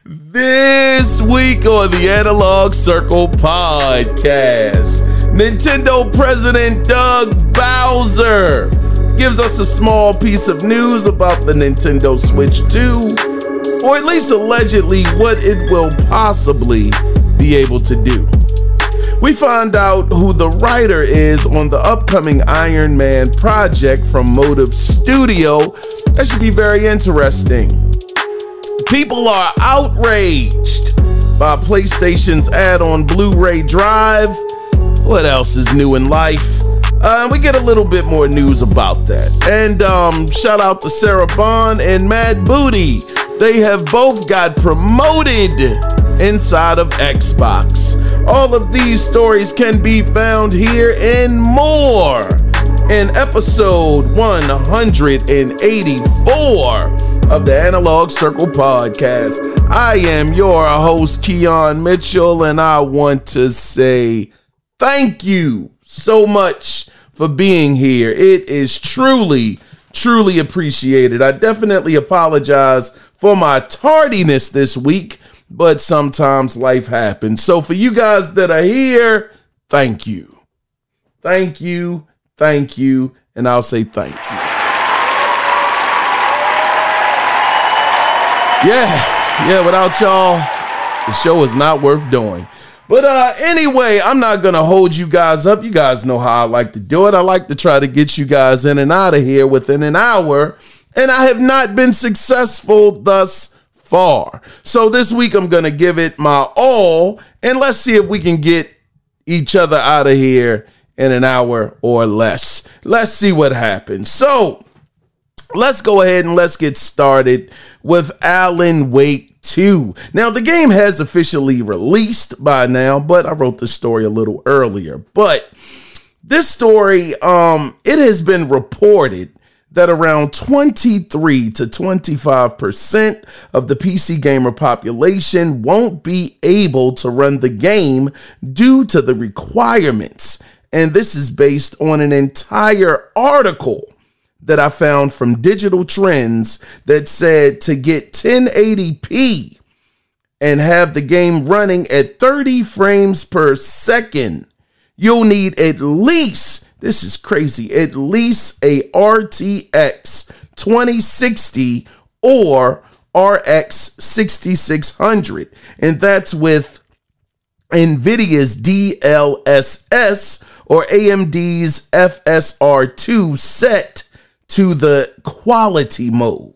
This week on the Analog Circle Podcast, Nintendo President Doug Bowser gives us a small piece of news about the Nintendo Switch 2, or at least allegedly what it will possibly be able to do. We find out who the writer is on the upcoming Iron Man project from Motive Studio. That should be very interesting. People are outraged by PlayStation's add-on Blu Ray drive. What else is new in life? We get a little bit more news about that. And shout out to Sarah Bond and Mad Booty. They have both got promoted inside of Xbox. All of these stories can be found here and more in episode 184 of the Analog Circle Podcast. I am your host, Kiaun Mitchell, and I want to say thank you so much for being here. It is truly appreciated. I definitely apologize for my tardiness this week, but sometimes life happens. So for you guys that are here, thank you. Thank you, and I'll say thank you. Yeah, without y'all, the show is not worth doing. But anyway, I'm not going to hold you guys up. You guys know how I like to do it. I like to try to get you guys in and out of here within an hour, and I have not been successful thus far. So this week I'm going to give it my all, and let's see if we can get each other out of here in an hour or less. Let's see what happens. So let's go ahead and let's get started with Alan Wake 2. Now, the game has officially released by now, but I wrote the story a little earlier. But this story, it has been reported that around 23 to 25% of the PC gamer population won't be able to run the game due to the requirements. And this is based on an entire article that I found from Digital Trends that said to get 1080p and have the game running at 30 frames per second, you'll need at least, this is crazy, at least a RTX 2060 or RX 6600. And that's with NVIDIA's DLSS or AMD's FSR2 set to the quality mode.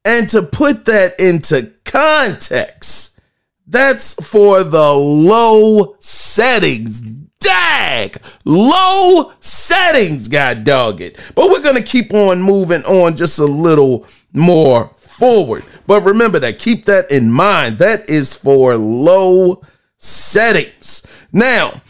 And to put that into context, that's for the low settings. Dag! Low settings, god dog it. But we're going to keep on moving on just a little more forward. But remember that, keep that in mind. That is for low settings. Now,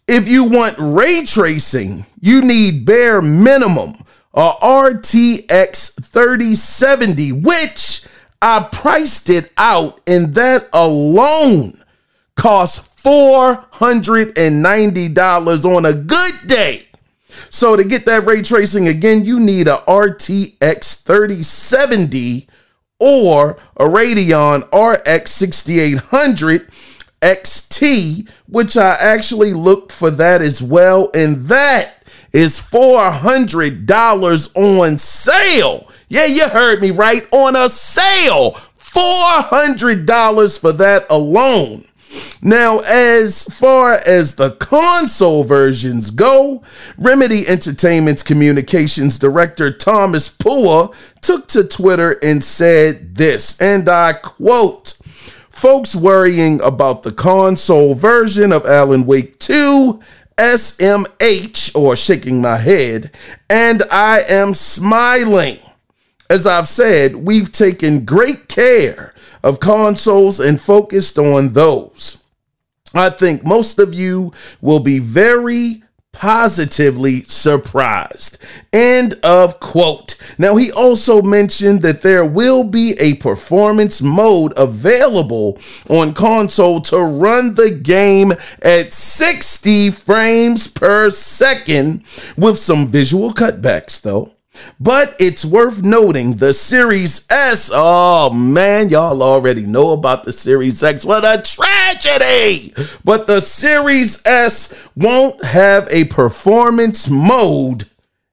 if you want ray tracing, you need bare minimum a RTX 3070, which I priced it out, and that alone costs $490 on a good day. So to get that ray tracing, again, you need a RTX 3070 or a Radeon RX 6800 XT, which I actually looked for that as well, and that is $400 on sale. Yeah, you heard me right, on a sale. $400 for that alone. Now, as far as the console versions go, Remedy Entertainment's communications director Thomas Pua took to Twitter and said this, and I quote, "Folks worrying about the console version of Alan Wake 2, SMH, or shaking my head, and I am smiling. As I've said, we've taken great care of consoles and focused on those. I think most of you will be very positively surprised." End of quote. Now, he also mentioned that there will be a performance mode available on console to run the game at 60 frames per second with some visual cutbacks, though. But it's worth noting the Series S. Oh man, y'all already know about the Series X. What a tragedy! But the Series S won't have a performance mode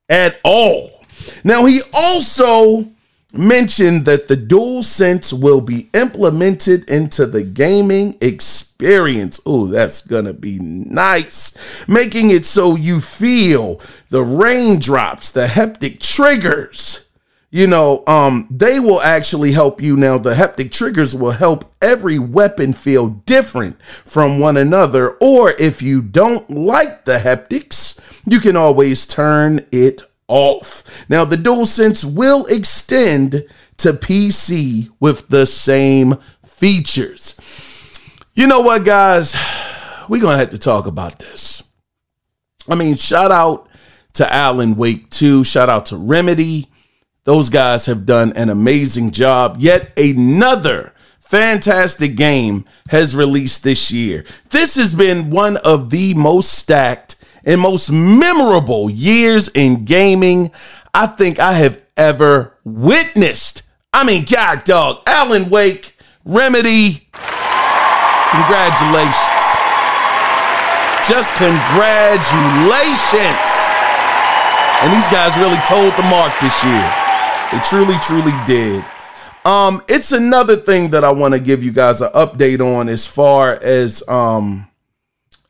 at all. Now, he also mentioned that the DualSense will be implemented into the gaming experience. Oh, that's gonna be nice. Making it so you feel the raindrops, the haptic triggers. You know, they will actually help you. Now, the haptic triggers will help every weapon feel different from one another. Or if you don't like the haptics, you can always turn it off. Now, the DualSense will extend to PC with the same features. You know what, guys? We're going to have to talk about this. I mean, shout out to Alan Wake 2. Shout out to Remedy. Those guys have done an amazing job. Yet another fantastic game has released this year. This has been one of the most stacked and most memorable years in gaming I think I have ever witnessed. I mean, God, dog, Alan Wake, Remedy, congratulations. Just congratulations. And these guys really told the mark this year. They truly, truly did. It's another thing that I want to give you guys an update on as far as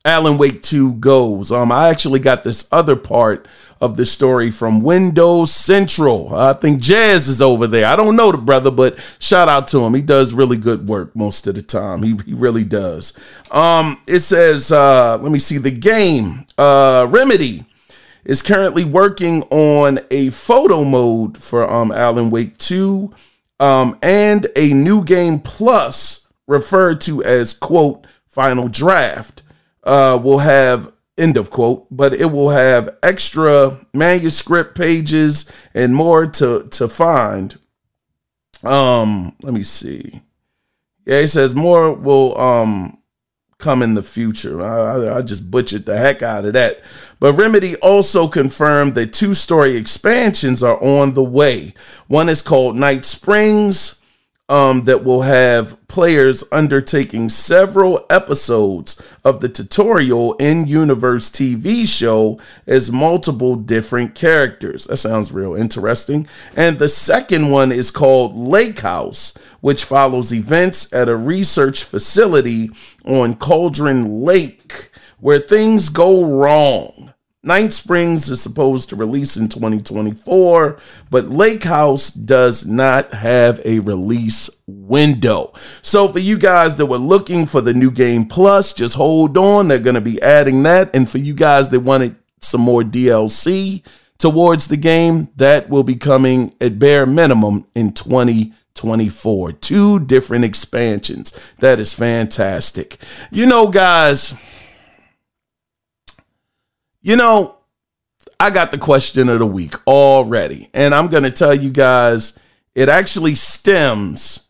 Alan Wake 2 goes. I actually got this other part of the story from Windows Central. I think Jazz is over there. I don't know the brother, but shout out to him. He does really good work most of the time. He really does. It says, let me see, the game, Remedy is currently working on a photo mode for Alan Wake 2 and a new game plus referred to as, quote, final draft. Will have, end of quote, but it will have extra manuscript pages and more to find. Let me see. Yeah, it says more will come in the future. I just butchered the heck out of that. But Remedy also confirmed that 2 story expansions are on the way. One is called Night Springs, that will have players undertaking several episodes of the tutorial in-universe TV show as multiple different characters. That sounds real interesting. And the second one is called Lake House, which follows events at a research facility on Cauldron Lake where things go wrong. Night Springs is supposed to release in 2024, but Lake House does not have a release window. So for you guys that were looking for the new game plus, just hold on. They're going to be adding that. And for you guys that wanted some more DLC towards the game, that will be coming at bare minimum in 2024. 2 different expansions. That is fantastic. You know, guys, I got the question of the week already, and I'm going to tell you guys, it actually stems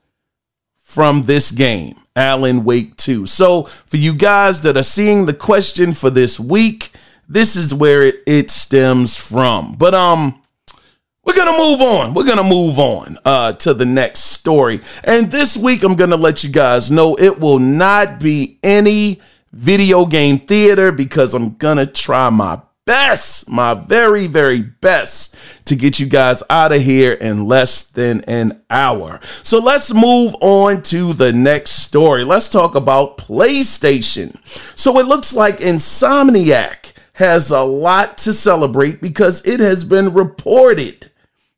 from this game, Alan Wake 2. So for you guys that are seeing the question for this week, this is where it stems from. But we're going to move on. We're going to move on to the next story. And this week, I'm going to let you guys know it will not be any video game theater because I'm going to try my best, my very, very best to get you guys out of here in less than an hour. So let's move on to the next story. Let's talk about PlayStation. So it looks like Insomniac has a lot to celebrate because it has been reported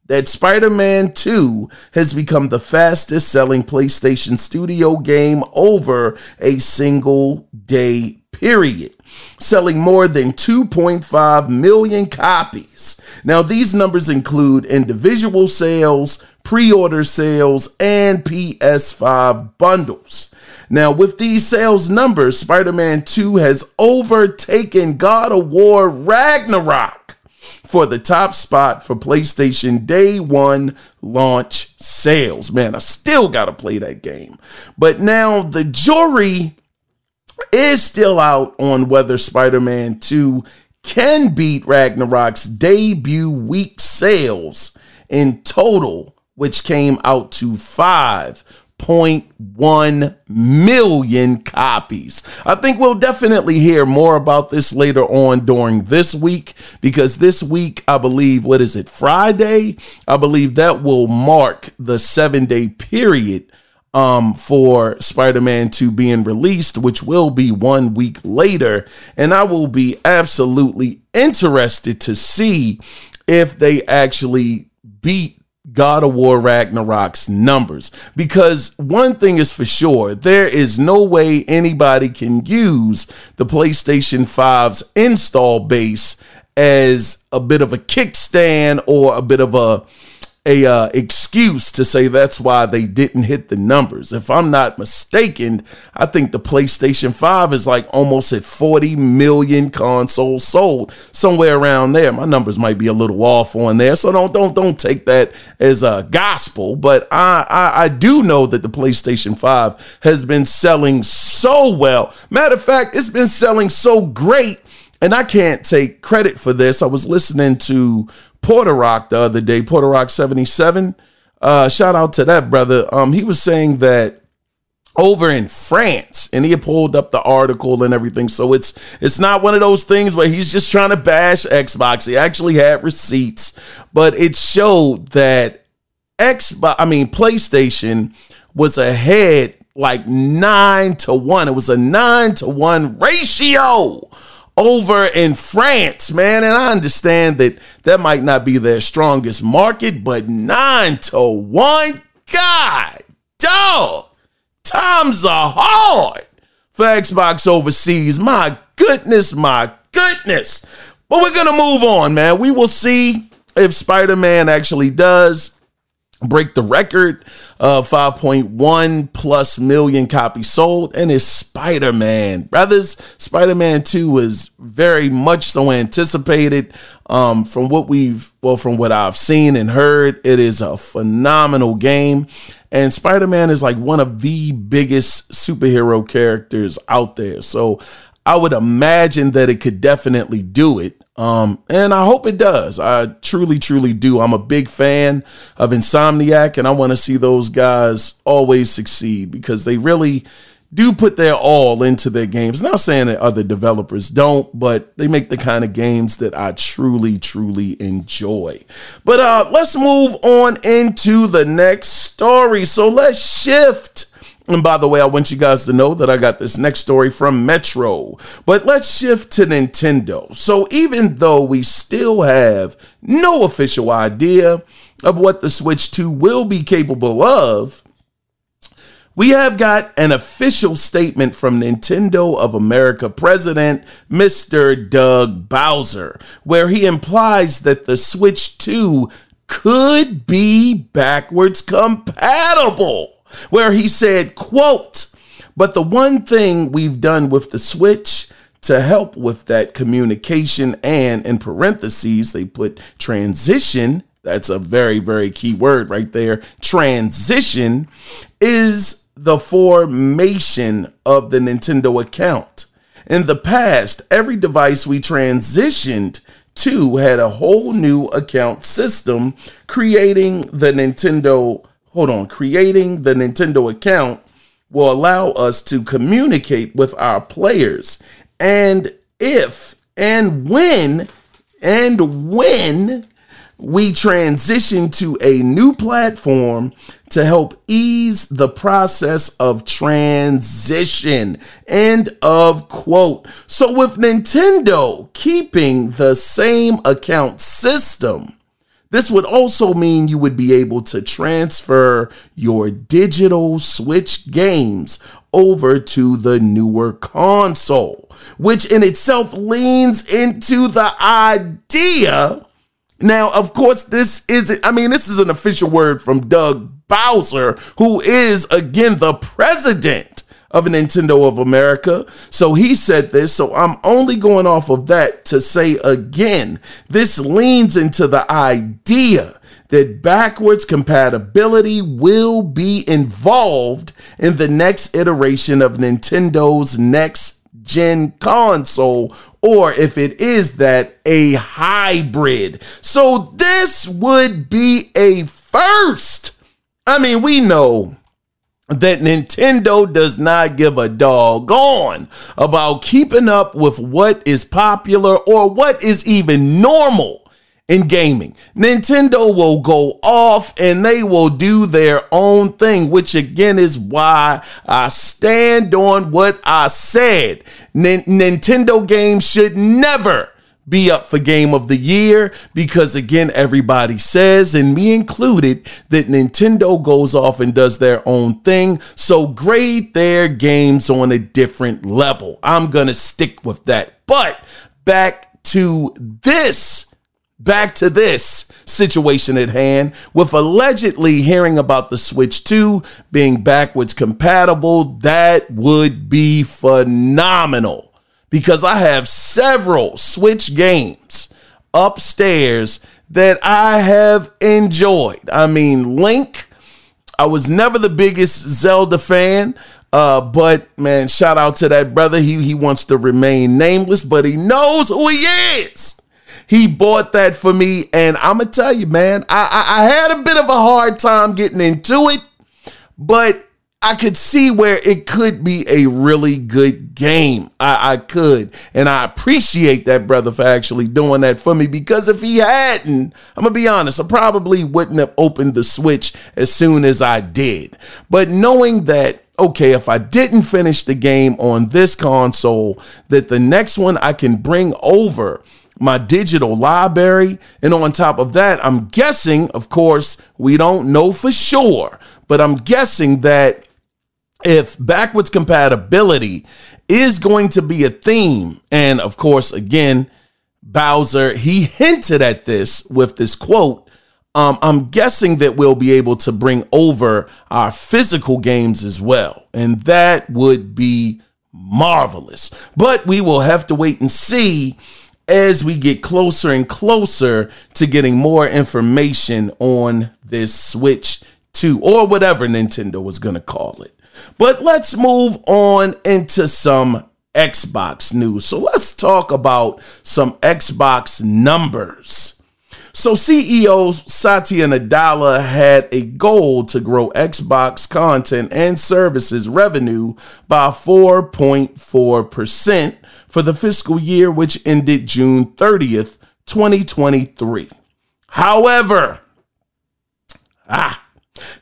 that Spider-Man 2 has become the fastest selling PlayStation Studio game over a single day period, selling more than 2.5 million copies. Now, these numbers include individual sales, pre-order sales, and PS5 bundles. Now, with these sales numbers, Spider-Man 2 has overtaken God of War Ragnarok for the top spot for PlayStation Day 1 launch sales. Man, I still got to play that game. But now the jury is still out on whether Spider-Man 2 can beat Ragnarok's debut week sales in total, which came out to 5.1 million copies. I think we'll definitely hear more about this later on during this week, because this week, I believe, what is it, Friday? I believe that will mark the 7-day period for Spider-Man 2 being released, which will be 1 week later. And I will be absolutely interested to see if they actually beat God of War Ragnarok's numbers, because one thing is for sure, there is no way anybody can use the PlayStation 5's install base as a bit of a kickstand or a bit of a excuse to say that's why they didn't hit the numbers. If I'm not mistaken, I think the PlayStation 5 is like almost at 40 million consoles sold, somewhere around there. My numbers might be a little off on there, so don't take that as a gospel. But I do know that the PlayStation 5 has been selling so well. Matter of fact, it's been selling so great, and I can't take credit for this. I was listening to Porter Rock the other day, Porter Rock 77. Shout out to that brother. He was saying that over in France, and he had pulled up the article and everything. So it's not one of those things where he's just trying to bash Xbox. He actually had receipts, but it showed that PlayStation was ahead like 9-1. It was a 9-1 ratio over in France, man. And I understand that might not be their strongest market, but 9-1, God, dog, times are hard for Xbox overseas. My goodness. But we're going to move on, man. We will see if Spider-Man actually does break the record of 5.1 plus million copies sold, and it's Spider-Man. Brothers, Spider-Man 2 is very much so anticipated. From what I've seen and heard, it is a phenomenal game, and Spider-Man is like one of the biggest superhero characters out there. So I would imagine that it could definitely do it. And I hope it does. I truly do. I'm a big fan of Insomniac, and I want to see those guys always succeed, because they really do put their all into their games. Not saying that other developers don't, but they make the kind of games that I truly enjoy. But let's move on into the next story. So let's shift. And by the way, I want you guys to know that I got this next story from Metro. But let's shift to Nintendo. So even though we still have no official idea of what the Switch 2 will be capable of, we have got an official statement from Nintendo of America president, Mr. Doug Bowser, where he implies that the Switch 2 could be backwards compatible. Where he said, quote, "But the one thing we've done with the Switch to help with that communication," and in parentheses, they put transition, that's a very key word right there, transition, is the formation of the Nintendo account. In the past, every device we transitioned to had a whole new account system. Creating the Nintendo account will allow us to communicate with our players. And if and when we transition to a new platform to help ease the process of transition. End of quote. So with Nintendo keeping the same account system, this would also mean you would be able to transfer your digital Switch games over to the newer console, which in itself leans into the idea. Now, of course, this is an official word from Doug Bowser, who is, again, the president of Nintendo of America. So he said this, so I'm only going off of that to say again, this leans into the idea that backwards compatibility will be involved in the next iteration of Nintendo's next gen console, or if it is that, a hybrid. So this would be a first. I mean, we know that Nintendo does not give a doggone about keeping up with what is popular or what is even normal in gaming. Nintendo will go off and they will do their own thing, which again is why I stand on what I said. Nintendo games should never be up for Game of the Year because, again, everybody says, and me included, that Nintendo goes off and does their own thing. So grade their games on a different level. I'm going to stick with that. But back to this situation at hand, with allegedly hearing about the Switch 2 being backwards compatible. That would be phenomenal because I have several Switch games upstairs that I have enjoyed. I mean, Link, I was never the biggest Zelda fan, but man, shout out to that brother. He wants to remain nameless, but he knows who he is. He bought that for me, and I'm going to tell you, man, I had a bit of a hard time getting into it, but I could see where it could be a really good game. I could, and I appreciate that brother for actually doing that for me, because if he hadn't, I'm going to be honest, I probably wouldn't have opened the Switch as soon as I did. But knowing that, okay, if I didn't finish the game on this console, that the next one I can bring over my digital library. And on top of that, I'm guessing, of course, we don't know for sure, but I'm guessing that if backwards compatibility is going to be a theme, and of course, again, Bowser, he hinted at this with this quote, I'm guessing that we'll be able to bring over our physical games as well. And that would be marvelous. But we will have to wait and see as we get closer and closer to getting more information on this Switch 2, or whatever Nintendo was going to call it. But let's move on into some Xbox news. So let's talk about some Xbox numbers. So CEO Satya Nadella had a goal to grow Xbox content and services revenue by 4.4% for the fiscal year, which ended June 30th, 2023. However,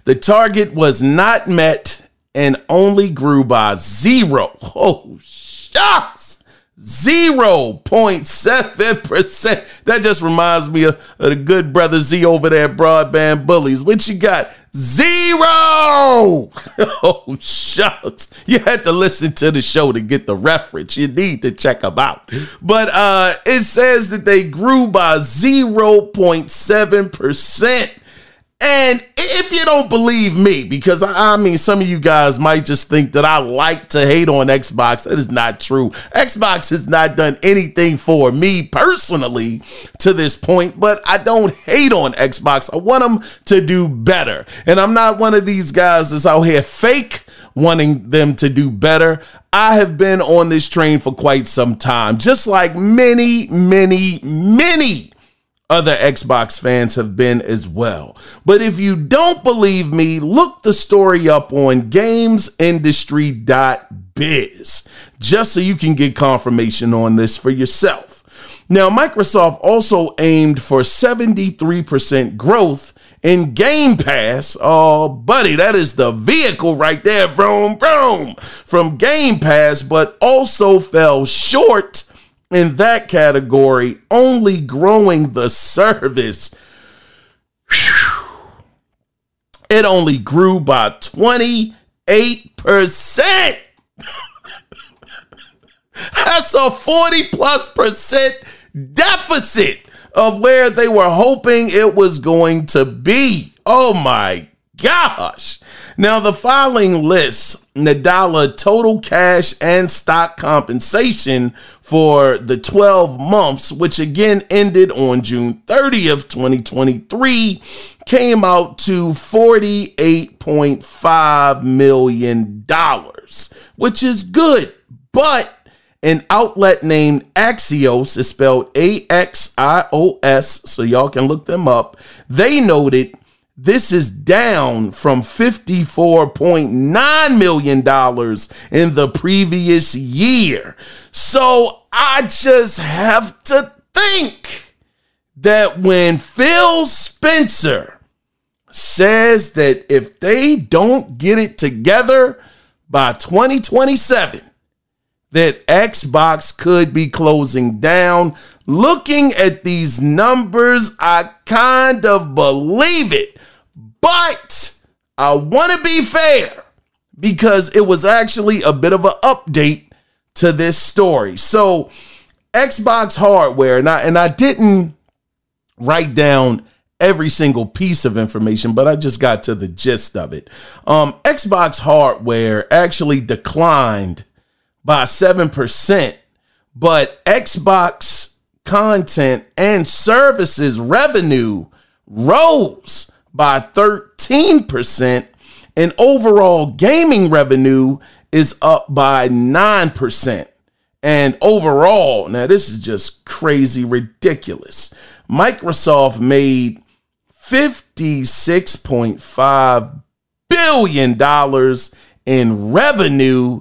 the target was not met and only grew by 0.7%. That just reminds me of the good brother Z over there at Broadband Bullies. What you got? 0! Oh, shucks. You had to listen to the show to get the reference. You need to check them out. But it says that they grew by 0.7%. And if you don't believe me, because I mean, some of you guys might just think that I like to hate on Xbox. That is not true. Xbox has not done anything for me personally to this point, but I don't hate on Xbox. I want them to do better. And I'm not one of these guys that's out here fake wanting them to do better. I have been on this train for quite some time, just like many other Xbox fans have been as well. But if you don't believe me, look the story up on gamesindustry.biz, just so you can get confirmation on this for yourself. Now, Microsoft also aimed for 73% growth in Game Pass. Oh, buddy, that is the vehicle right there, vroom, vroom, from Game Pass, but also fell short in that category, only growing the service. It only grew by 28%. That's a 40+% deficit of where they were hoping it was going to be. Oh my gosh. Now, the following lists Nadella total cash and stock compensation for the 12 months, which again ended on June 30th, 2023, came out to $48.5 million, which is good. But an outlet named Axios, is spelled Axios, so y'all can look them up. They noted this is down from $54.9 million in the previous year. So I just have to think that when Phil Spencer says that if they don't get it together by 2027, that Xbox could be closing down. Looking at these numbers, I kind of believe it. But I want to be fair because it was actually a bit of an update to this story. So Xbox hardware, and I didn't write down every single piece of information, but I just got to the gist of it. Xbox hardware actually declined by 7%, but Xbox content and services revenue rose by 13%, and overall gaming revenue is up by 9%. And overall, now this is just crazy ridiculous. Microsoft made $56.5 billion in revenue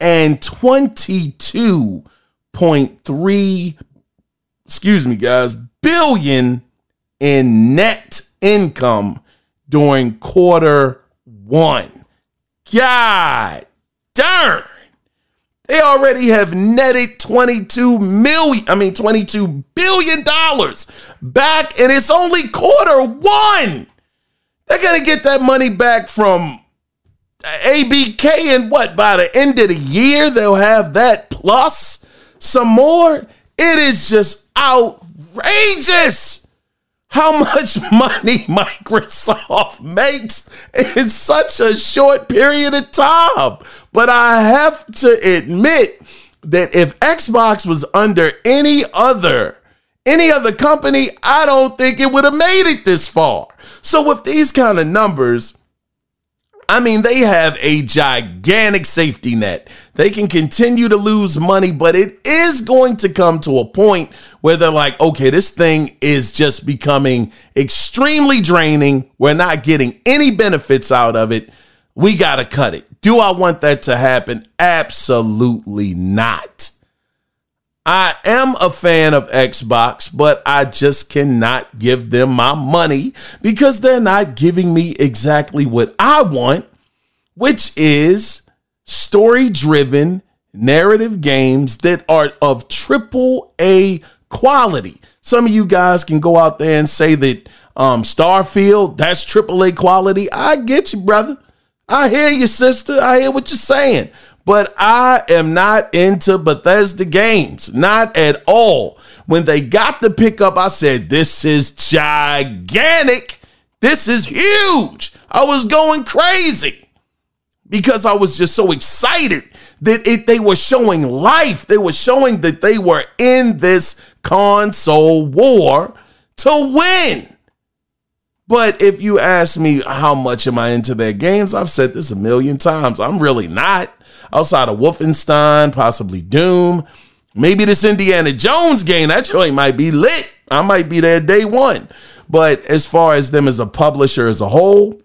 and 22.3 billion in net income during quarter one. God darn. They already have netted $22 billion back, and it's only quarter one. They're going to get that money back from ABK, and what, by the end of the year, they'll have that plus some more. It is just outrageous how much money Microsoft makes in such a short period of time. But I have to admit that if Xbox was under any other company, I don't think it would have made it this far. So with these kind of numbers, I mean, they have a gigantic safety net. They can continue to lose money, but it is going to come to a point where they're like, okay, this thing is just becoming extremely draining. We're not getting any benefits out of it. We got to cut it. Do I want that to happen? Absolutely not. I am a fan of Xbox, but I just cannot give them my money because they're not giving me exactly what I want, which is story-driven narrative games that are of AAA quality. Some of you guys can go out there and say that Starfield, that's AAA quality. I get you, brother. I hear you, sister. I hear what you're saying. But I am not into Bethesda games, not at all. When they got the pickup, I said, this is gigantic. This is huge. I was going crazy because I was just so excited that they were showing life. They were showing that they were in this console war to win. But if you ask me how much am I into their games, I've said this a million times. I'm really not. Outside of Wolfenstein, possibly Doom, maybe this Indiana Jones game, that joint might be lit. I might be there day one. But as far as them as a publisher as a whole,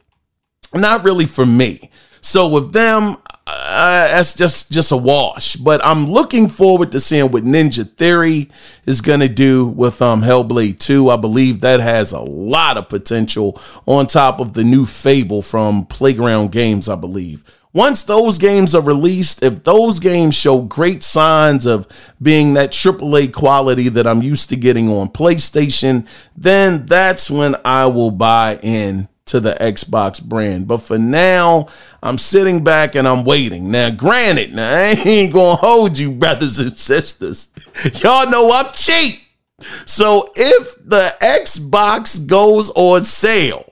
not really for me. So with them, that's just a wash. But I'm looking forward to seeing what Ninja Theory is going to do with Hellblade 2. I believe that has a lot of potential on top of the new Fable from Playground Games, I believe. Once those games are released, if those games show great signs of being that AAA quality that I'm used to getting on PlayStation, then that's when I will buy in to the Xbox brand. But for now, I'm sitting back and I'm waiting. Now, granted, I ain't gonna hold you, brothers and sisters. Y'all know I'm cheap. So if the Xbox goes on sale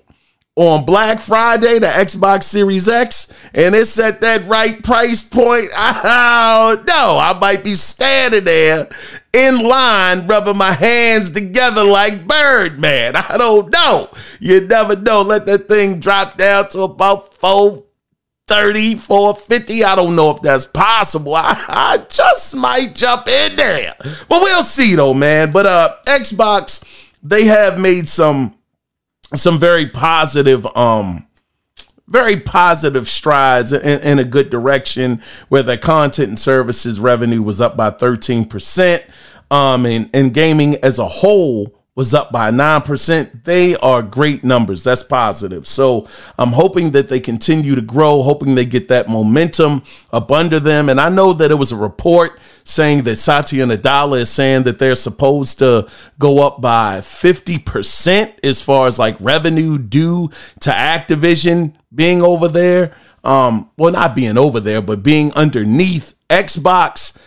on Black Friday, the Xbox Series X, and it's at that right price point, oh no, I might be standing there in line rubbing my hands together like Birdman. I don't know. You never know. Let that thing drop down to about $34, $50. I don't know if that's possible. I just might jump in there. But we'll see though, man. But Xbox, they have made some very positive strides in a good direction, where their content and services revenue was up by 13%. And gaming as a whole was up by 9%. They are great numbers. That's positive. So I'm hoping that they continue to grow, hoping they get that momentum up under them. And I know that it was a report saying that Satya Nadella is saying that they're supposed to go up by 50% as far as like revenue due to Activision being over there. Well, not being over there, but being underneath Xbox.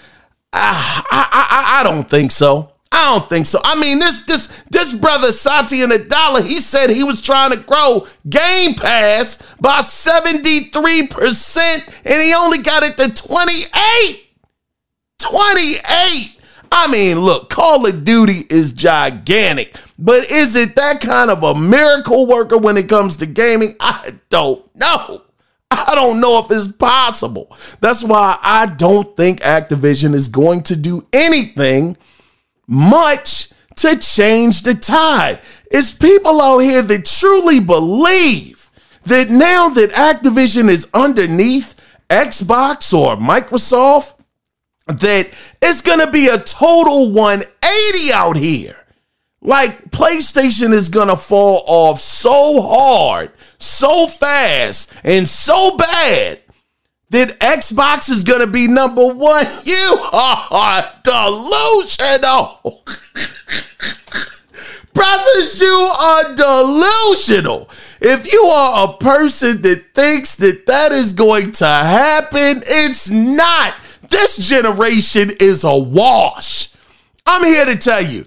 I don't think so. I don't think so. I mean, this brother Satya Nadella, he said he was trying to grow Game Pass by 73%, and he only got it to 28. 28. I mean, look, Call of Duty is gigantic, but is it that kind of a miracle worker when it comes to gaming? I don't know. I don't know if it's possible. That's why I don't think Activision is going to do anything much to change the tide. It's people out here that truly believe that now that Activision is underneath Xbox or Microsoft, that it's going to be a total 180 out here. Like, PlayStation is going to fall off so hard, so fast, and so bad that Xbox is going to be number one. You are delusional. Brothers, you are delusional. If you are a person that thinks that that is going to happen, it's not. This generation is a wash. I'm here to tell you,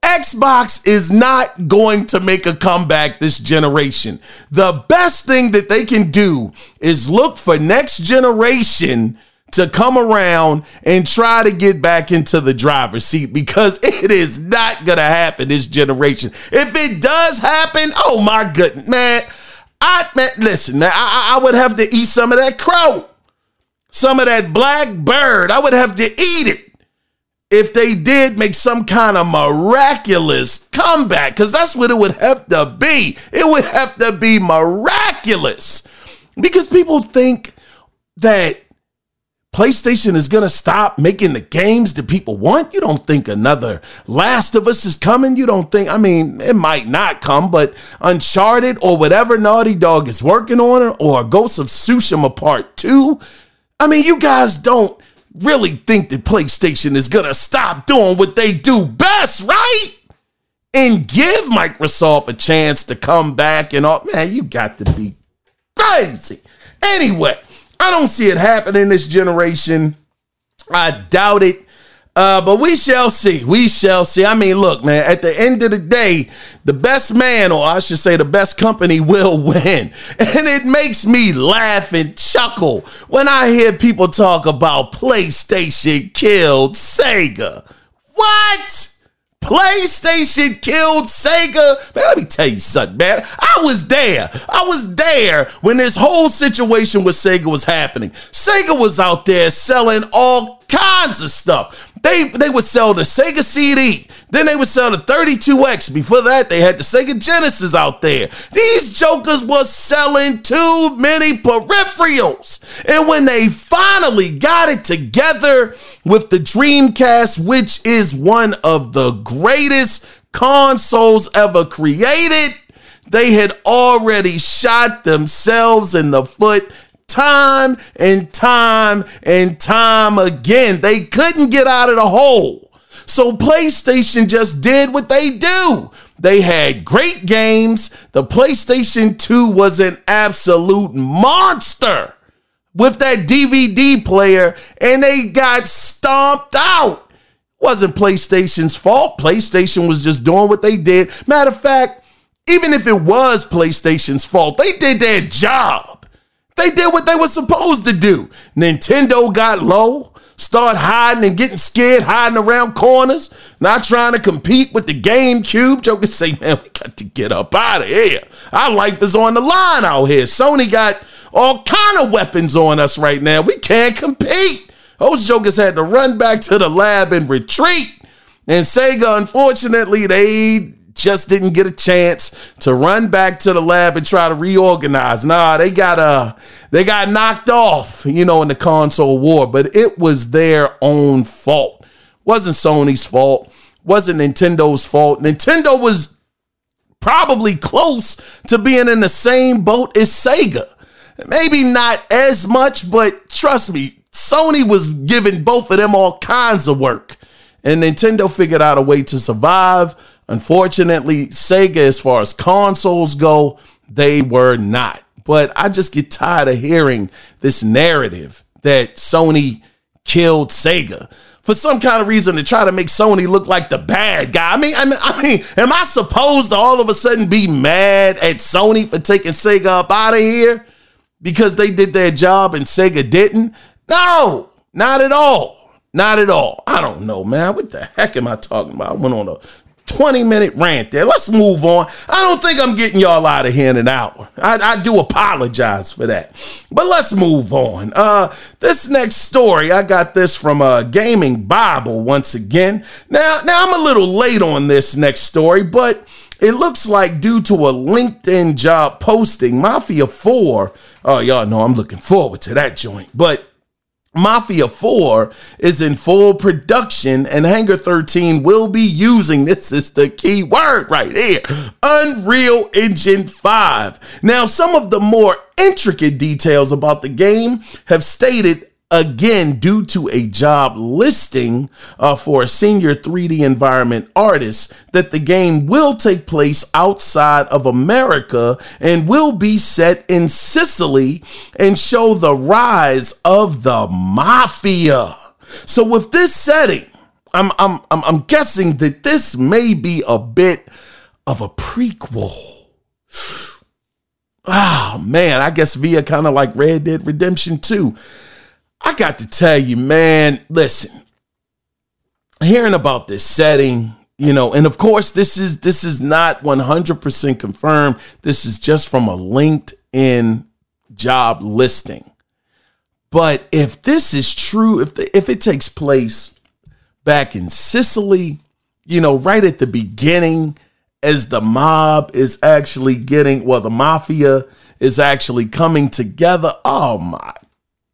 Xbox is not going to make a comeback this generation. The best thing that they can do is look for next generation to come around and try to get back into the driver's seat, because it is not going to happen this generation. If it does happen, oh my goodness, man. Listen, I would have to eat some of that crow, some of that black bird. I would have to eat it if they did make some kind of miraculous comeback, because that's what it would have to be. It would have to be miraculous, because people think that PlayStation is going to stop making the games that people want. You don't think another Last of Us is coming? You don't think, I mean, it might not come, but Uncharted or whatever Naughty Dog is working on, or Ghost of Tsushima Part 2. I mean, you guys don't really think that PlayStation is going to stop doing what they do best, right? And give Microsoft a chance to come back and all. Man, you got to be crazy. Anyway, I don't see it happening this generation. I doubt it. But we shall see. We shall see. I mean, look, man, at the end of the day, the best man, or I should say the best company, will win. And it makes me laugh and chuckle when I hear people talk about PlayStation killed Sega. What? PlayStation killed Sega? Man, let me tell you something, man. I was there. I was there when this whole situation with Sega was happening. Sega was out there selling all kinds of stuff. They would sell the Sega CD. Then they would sell the 32X. Before that, they had the Sega Genesis out there. These jokers was selling too many peripherals. And when they finally got it together with the Dreamcast, which is one of the greatest consoles ever created, they had already shot themselves in the foot time and time and time again. They couldn't get out of the hole. So PlayStation just did what they do. They had great games. The PlayStation 2 was an absolute monster with that DVD player, and they got stomped out. Wasn't PlayStation's fault. PlayStation was just doing what they did. Matter of fact, even if it was PlayStation's fault, they did their job. They did what they were supposed to do. Nintendo got low, started hiding and getting scared, hiding around corners, not trying to compete with the GameCube. Jokers say, man, we got to get up out of here. Our life is on the line out here. Sony got all kind of weapons on us right now. We can't compete. Those jokers had to run back to the lab and retreat. And Sega, unfortunately, they just didn't get a chance to run back to the lab and try to reorganize. Nah, they got knocked off, in the console war, but it was their own fault. Wasn't Sony's fault. Wasn't Nintendo's fault. Nintendo was probably close to being in the same boat as Sega. Maybe not as much, but trust me, Sony was giving both of them all kinds of work. And Nintendo figured out a way to survive. Unfortunately, Sega, as far as consoles go, they were not. But I just get tired of hearing this narrative that Sony killed Sega for some kind of reason to try to make Sony look like the bad guy. I mean, am I supposed to all of a sudden be mad at Sony for taking Sega up out of here because they did their job and Sega didn't? No, not at all. Not at all. I don't know, man. What the heck am I talking about? I went on a 20-minute rant there. Let's move on. I don't think I'm getting y'all out of here in an hour. I do apologize for that. But let's move on. This next story, I got this from Gaming Bible once again. Now I'm a little late on this next story, but it looks like due to a LinkedIn job posting, Mafia 4, y'all know I'm looking forward to that joint, but Mafia 4 is in full production and Hangar 13 will be using, this is the key word right here, Unreal Engine 5. Now, some of the more intricate details about the game have stated, again, due to a job listing for a senior 3D environment artist, that the game will take place outside of America and will be set in Sicily and show the rise of the mafia. So with this setting, I'm guessing that this may be a bit of a prequel. Oh man, I guess via kind of like Red Dead Redemption 2. I got to tell you, man, listen, hearing about this setting, and of course, this is not 100% confirmed. This is just from a LinkedIn job listing. But if this is true, if it takes place back in Sicily, right at the beginning, as the mob is actually the mafia is actually coming together, oh my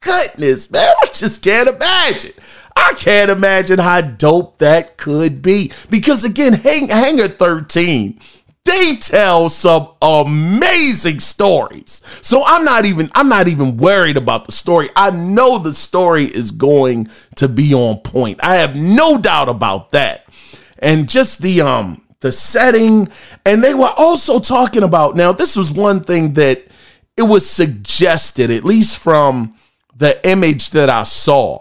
goodness, man, I just can't imagine. I can't imagine how dope that could be. Because again, Hangar 13, they tell some amazing stories. So I'm not even worried about the story. I know the story is going to be on point. I have no doubt about that. And just the setting, and they were also talking about, now this was one thing that it was suggested, at least from the image that I saw,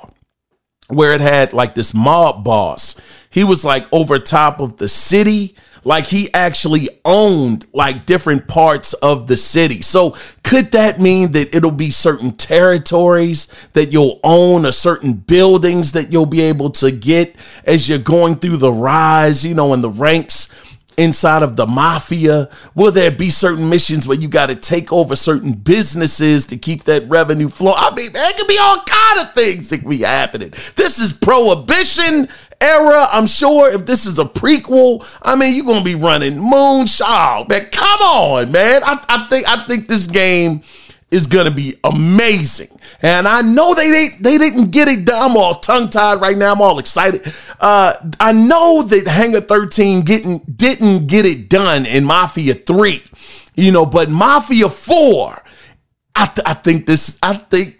where it had like this mob boss. He was like over top of the city, like he actually owned like different parts of the city. So could that mean that it'll be certain territories that you'll own, or certain buildings that you'll be able to get as you're going through the rise, in the ranks inside of the mafia? Will there be certain missions where you got to take over certain businesses to keep that revenue flow? I mean, man, it could be all kind of things that could be happening. This is Prohibition era. I'm sure if this is a prequel, I mean, you're going to be running moonshine. Man, come on, man. I think this game is going to be amazing. And I know they didn't get it done. I'm all tongue-tied right now. I'm all excited. I know that Hangar 13 didn't get it done in Mafia 3, but Mafia 4, I think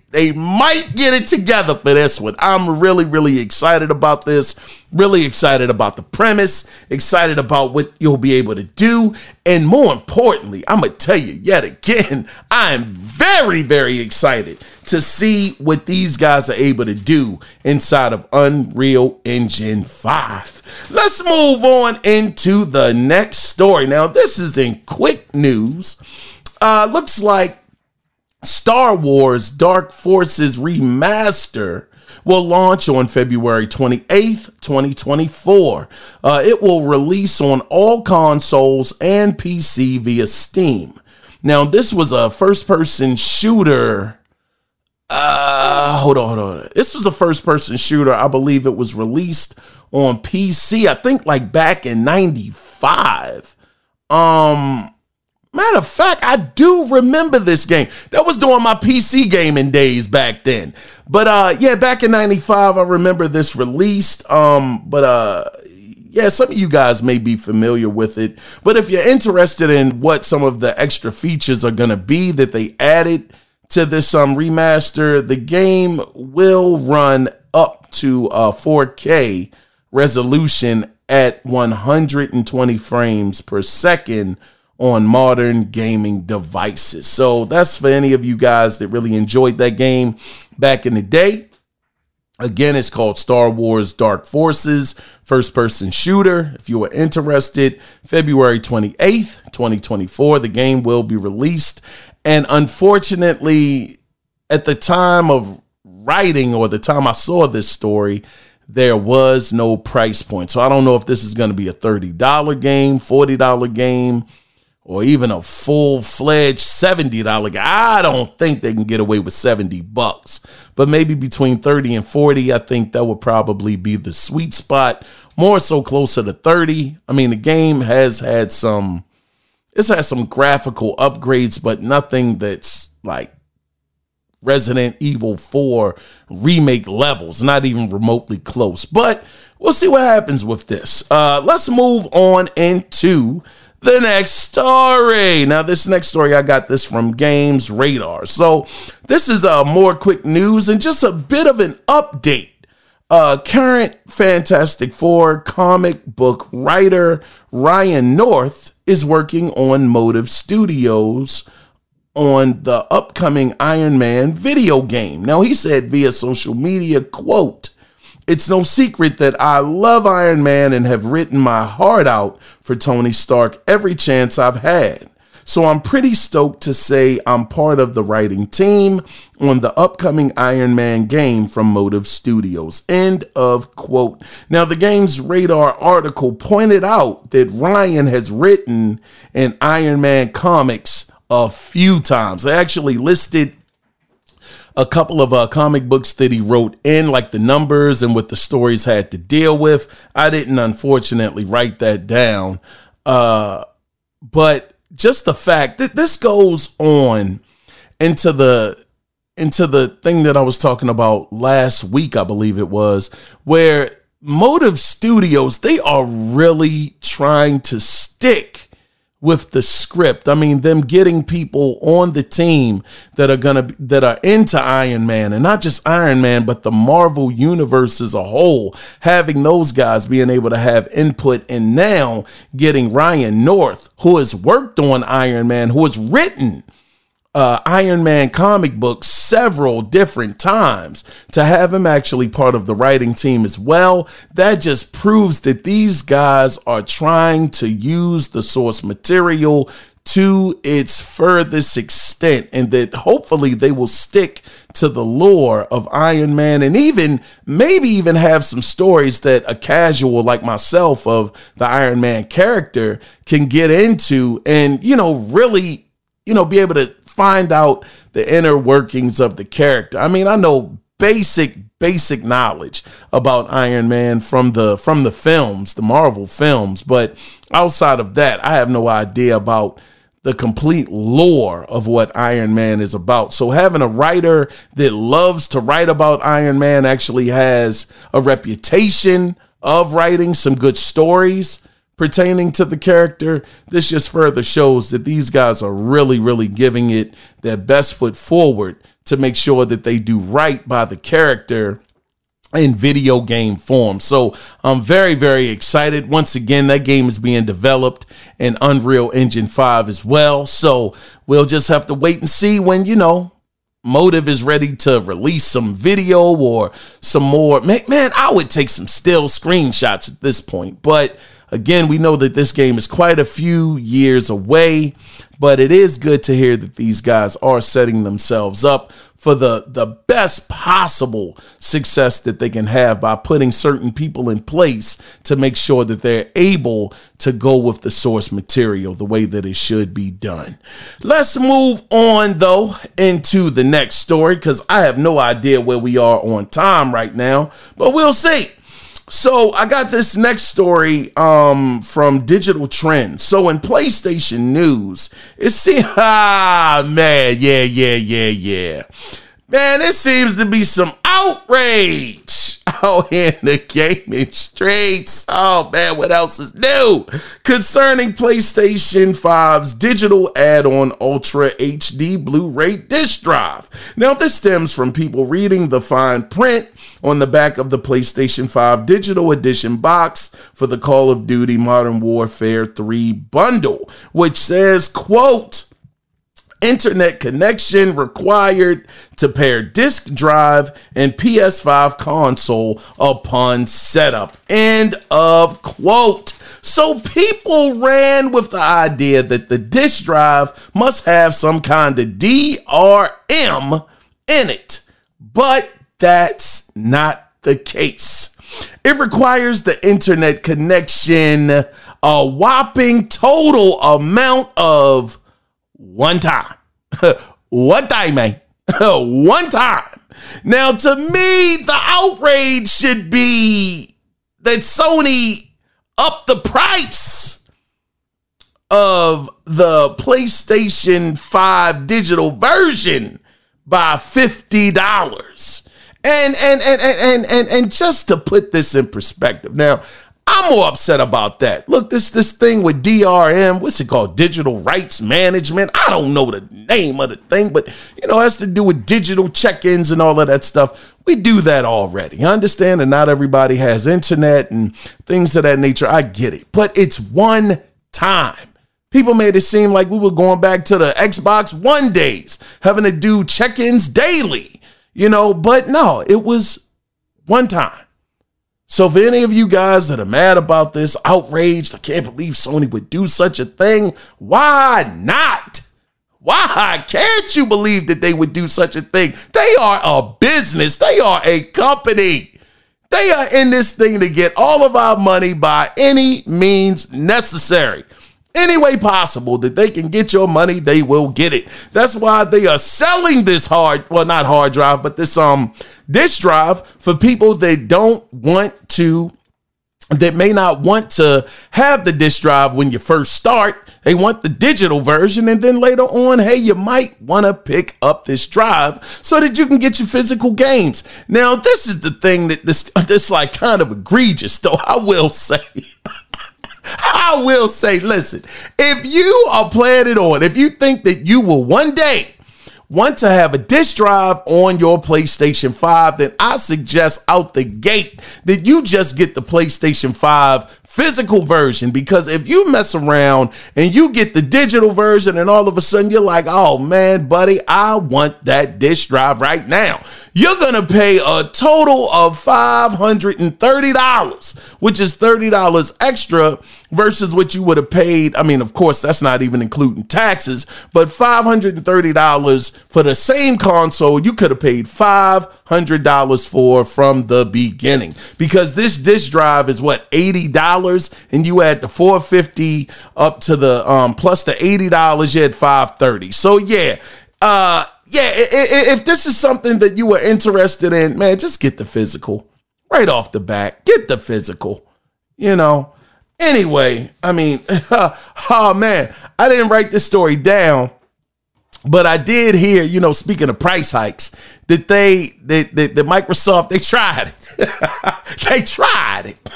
they might get it together for this one. I'm really, really excited about this. Really excited about the premise. Excited about what you'll be able to do. And more importantly, I'm going to tell you yet again, I am very, very excited to see what these guys are able to do inside of Unreal Engine 5. Let's move on into the next story. Now, this is in quick news. Looks like Star Wars Dark Forces Remaster will launch on February 28th, 2024. It will release on all consoles and PC via Steam. Now, this was a first-person shooter. Hold on. This was a first-person shooter. I believe it was released on PC, I think like back in 95. Matter of fact, I do remember this game. That was during my PC gaming days back then. But yeah, back in 95, I remember this released. Yeah, some of you guys may be familiar with it. But if you're interested in what some of the extra features are going to be that they added to this remaster, the game will run up to 4K resolution at 120 frames per second on modern gaming devices. So that's for any of you guys that really enjoyed that game back in the day. Again, it's called Star Wars Dark Forces, first-person shooter. If you are interested, February 28th, 2024, the game will be released. And unfortunately, at the time of writing or the time I saw this story, there was no price point. So I don't know if this is going to be a $30 game, $40 game, or even a full-fledged $70 game. I don't think they can get away with $70, but maybe between 30 and 40, I think that would probably be the sweet spot, more so closer to 30. I mean, the game has had some graphical upgrades, but nothing that's like Resident Evil 4 remake levels, not even remotely close. But we'll see what happens with this. Let's move on into the next story. Now, this next story, I got this from Games Radar. So this is more quick news and just a bit of an update. Current Fantastic Four comic book writer Ryan North is working on Motive Studios on the upcoming Iron Man video game. Now, he said via social media, quote, "It's no secret that I love Iron Man and have written my heart out for Tony Stark every chance I've had. So I'm pretty stoked to say I'm part of the writing team on the upcoming Iron Man game from Motive Studios." End of quote. Now, the Games Radar article pointed out that Ryan has written in Iron Man comics a few times. They actually listed a couple of comic books that he wrote in, like the numbers and what the stories had to deal with. I didn't, unfortunately, write that down. But just the fact that this goes on into the thing that I was talking about last week, I believe it was, where Motive Studios, they are really trying to stick with the script. I mean, them getting people on the team that are into Iron Man, and not just Iron Man, but the Marvel universe as a whole, having those guys being able to have input, and now getting Ryan North, who has worked on Iron Man, who has written Iron Man comic books several different times, to have him actually part of the writing team as well. That just proves that these guys are trying to use the source material to its furthest extent, and that hopefully they will stick to the lore of Iron Man, and maybe even have some stories that a casual like myself of the Iron Man character can get into, and really be able to find out the inner workings of the character. I mean, I know basic knowledge about Iron Man from the films, the Marvel films, but outside of that, I have no idea about the complete lore of what Iron Man is about. So having a writer that loves to write about Iron Man, actually has a reputation of writing some good stories pertaining to the character, this just further shows that these guys are really, really giving it their best foot forward to make sure that they do right by the character in video game form. So I'm very, very excited. Once again, that game is being developed in Unreal Engine 5 as well. So we'll just have to wait and see when, Motive is ready to release some video or some more. Man, I would take some still screenshots at this point. But again, we know that this game is quite a few years away, but it is good to hear that these guys are setting themselves up for the best possible success that they can have by putting certain people in place to make sure that they're able to go with the source material the way that it should be done. Let's move on, though, into the next story, because I have no idea where we are on time right now, but we'll see. So I got this next story from Digital Trends. So in PlayStation news, it seems, man, yeah. Man, there seems to be some outrage out in the gaming streets. Oh, man, what else is new? Concerning PlayStation 5's digital add-on Ultra HD Blu Ray disc drive. Now, this stems from people reading the fine print on the back of the PlayStation 5 Digital Edition box for the Call of Duty Modern Warfare 3 bundle, which says, quote, internet connection required to pair disk drive and PS5 console upon setup. End of quote. So people ran with the idea that the disk drive must have some kind of DRM in it, but that's not the case. It requires the internet connection a whopping total amount of one time. One time, man. One time. Now, to me, the outrage should be that Sony upped the price of the PlayStation 5 digital version by $50. And just to put this in perspective, now, I'm more upset about that. Look, this thing with DRM, what's it called? Digital rights management. I don't know the name of the thing, but, it has to do with digital check-ins and all of that stuff. We do that already. I understand that not everybody has internet and things of that nature. I get it, but it's one time. People made it seem like we were going back to the Xbox One days, having to do check-ins daily, but no, it was one time. So for any of you guys that are mad about this, outraged, I can't believe Sony would do such a thing. Why not? Why can't you believe that they would do such a thing? They are a business. They are a company. They are in this thing to get all of our money by any means necessary. Any way possible that they can get your money, they will get it. That's why they are selling this not hard drive, but this disk drive for people that may not want to have the disk drive when you first start. They want the digital version, and then later on, hey, you might want to pick up this drive so that you can get your physical games. Now, this is the thing that this like kind of egregious, though, I will say. I will say, listen, if you are planning on, if you think that you will one day want to have a disk drive on your PlayStation 5, then I suggest out the gate that you just get the PlayStation 5 physical version, because if you mess around and you get the digital version and all of a sudden you're like, oh man, buddy, I want that disk drive right now, you're going to pay a total of $530, which is $30 extra versus what you would have paid. I mean, of course, that's not even including taxes, but $530 for the same console you could have paid $500 for from the beginning, because this disk drive is what, $80, and you add the $450 up to the plus the $80, you had $530. So if this is something that you were interested in, man, just get the physical right off the bat. Get the physical, Anyway, I mean, oh man, I didn't write this story down, but I did hear, speaking of price hikes, that that Microsoft, they tried it. They tried it.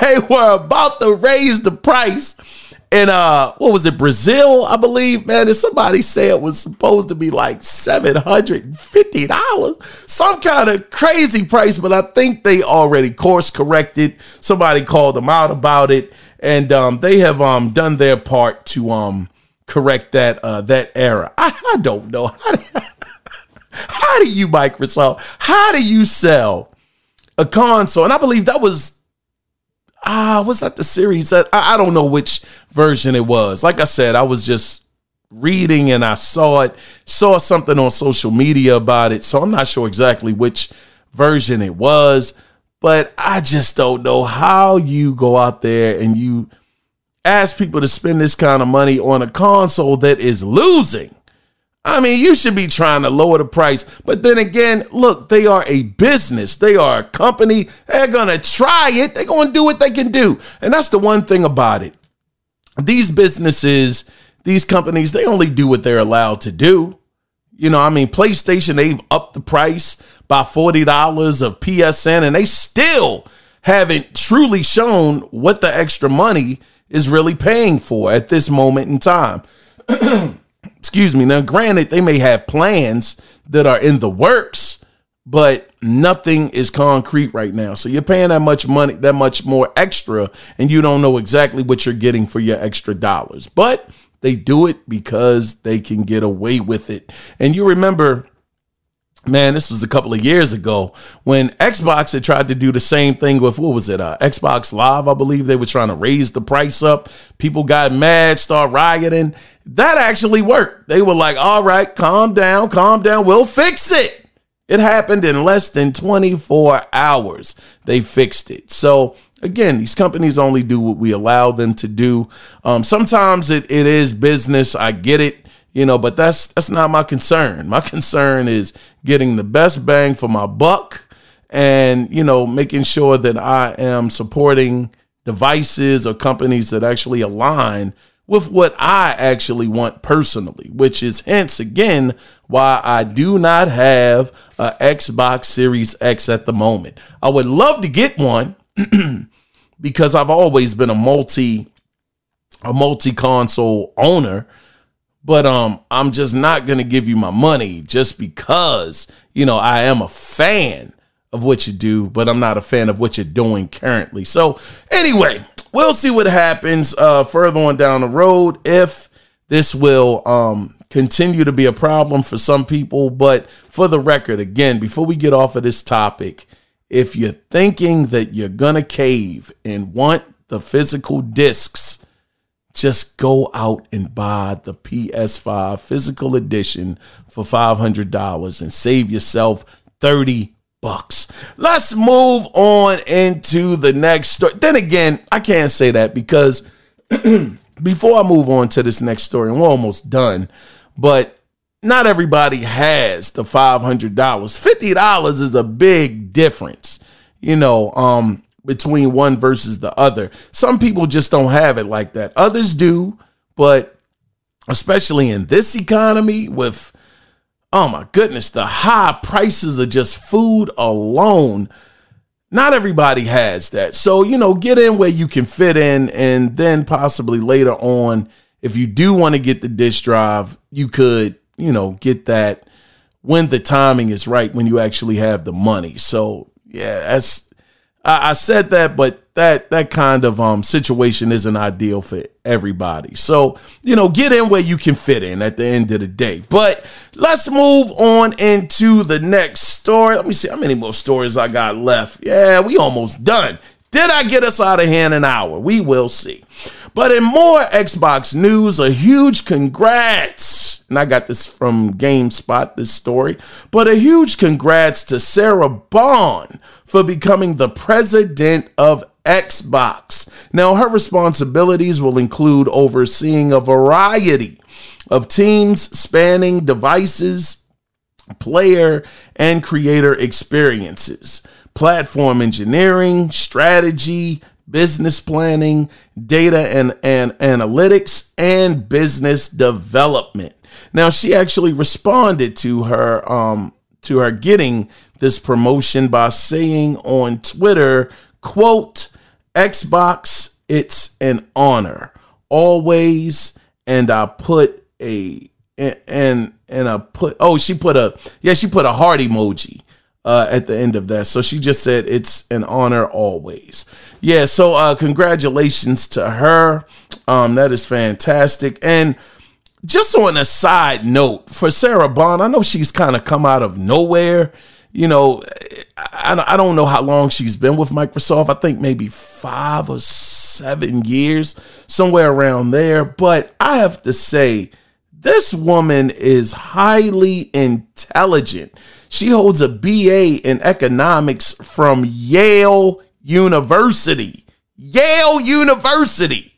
They were about to raise the price. And what was it, Brazil, I believe, man? And somebody said it was supposed to be like $750, some kind of crazy price, but I think they already course corrected. Somebody called them out about it, and they have done their part to correct that error. I don't know. How do you, Microsoft, how do you sell a console? And I believe that was that the series? I don't know which version it was. Like I said, I was just reading and I saw something on social media about it. So I'm not sure exactly which version it was, but I just don't know how you go out there and you ask people to spend this kind of money on a console that is losing. I mean, you should be trying to lower the price. But then again, look, they are a business. They are a company. They're going to try it. They're going to do what they can do. And that's the one thing about it. These businesses, these companies, they only do what they're allowed to do. You know, I mean, PlayStation, they've upped the price by $40 of PSN, and they still haven't truly shown what the extra money is really paying for at this moment in time. Excuse me. Now, granted, they may have plans that are in the works, but nothing is concrete right now. So you're paying that much money, that much more extra, and you don't know exactly what you're getting for your extra dollars. But they do it because they can get away with it. And you remember, man, this was a couple of years ago when Xbox had tried to do the same thing with, what was it? Xbox Live, I believe. They were trying to raise the price up. People got mad, start rioting. That actually worked. They were like, all right, calm down. We'll fix it. It happened in less than 24 hours. They fixed it. So again, these companies only do what we allow them to do. Sometimes it is business. I get it. You know, but that's not my concern. My concern is getting the best bang for my buck and, you know, making sure that I am supporting devices or companies that actually align with what I actually want personally, which is hence again why I do not have a Xbox Series X at the moment. I would love to get one because I've always been a multi-console owner. But I'm just not going to give you my money just because, you know, I am a fan of what you do, but I'm not a fan of what you're doing currently. So anyway, we'll see what happens further on down the road if this will continue to be a problem for some people. But for the record, again, before we get off of this topic, if you're thinking that you're going to cave and want the physical discs, just go out and buy the PS5 physical edition for $500 and save yourself $30. Let's move on into the next story. Then again, I can't say that because before I move on to this next story, and we're almost done, but not everybody has the $500. $50 is a big difference, you know, between one versus the other. Some people just don't have it like that. Others do, but especially in this economy with, oh my goodness, the high prices of just food alone, not everybody has that. So, you know, get in where you can fit in, and then possibly later on, if you do want to get the disk drive, you could, you know, get that when the timing is right, when you actually have the money. So yeah, I said that, but that kind of situation isn't ideal for everybody. So, you know, get in where you can fit in at the end of the day. But let's move on into the next story. Let me see how many more stories I got left. Yeah, we almost done. Did I get us out of here in an hour? We will see. But in more Xbox news, a huge congrats. And I got this from GameSpot, this story. But a huge congrats to Sarah Bond for becoming the president of Xbox. Now, her responsibilities will include overseeing a variety of teams spanning devices, player, and creator experiences, platform engineering, strategy, business planning, data and analytics, and business development. Now, she actually responded to her getting this promotion by saying on Twitter, quote, "Xbox, it's an honor always." And I put she put a heart emoji at the end of that. So she just said it's an honor always. Yeah. So congratulations to her. That is fantastic. And just on a side note, for Sarah Bond, I know she's kind of come out of nowhere. You know, I don't know how long she's been with Microsoft. I think maybe 5 or 7 years, somewhere around there. But I have to say, This woman is highly intelligent. She holds a BA in economics from Yale University. Yale University.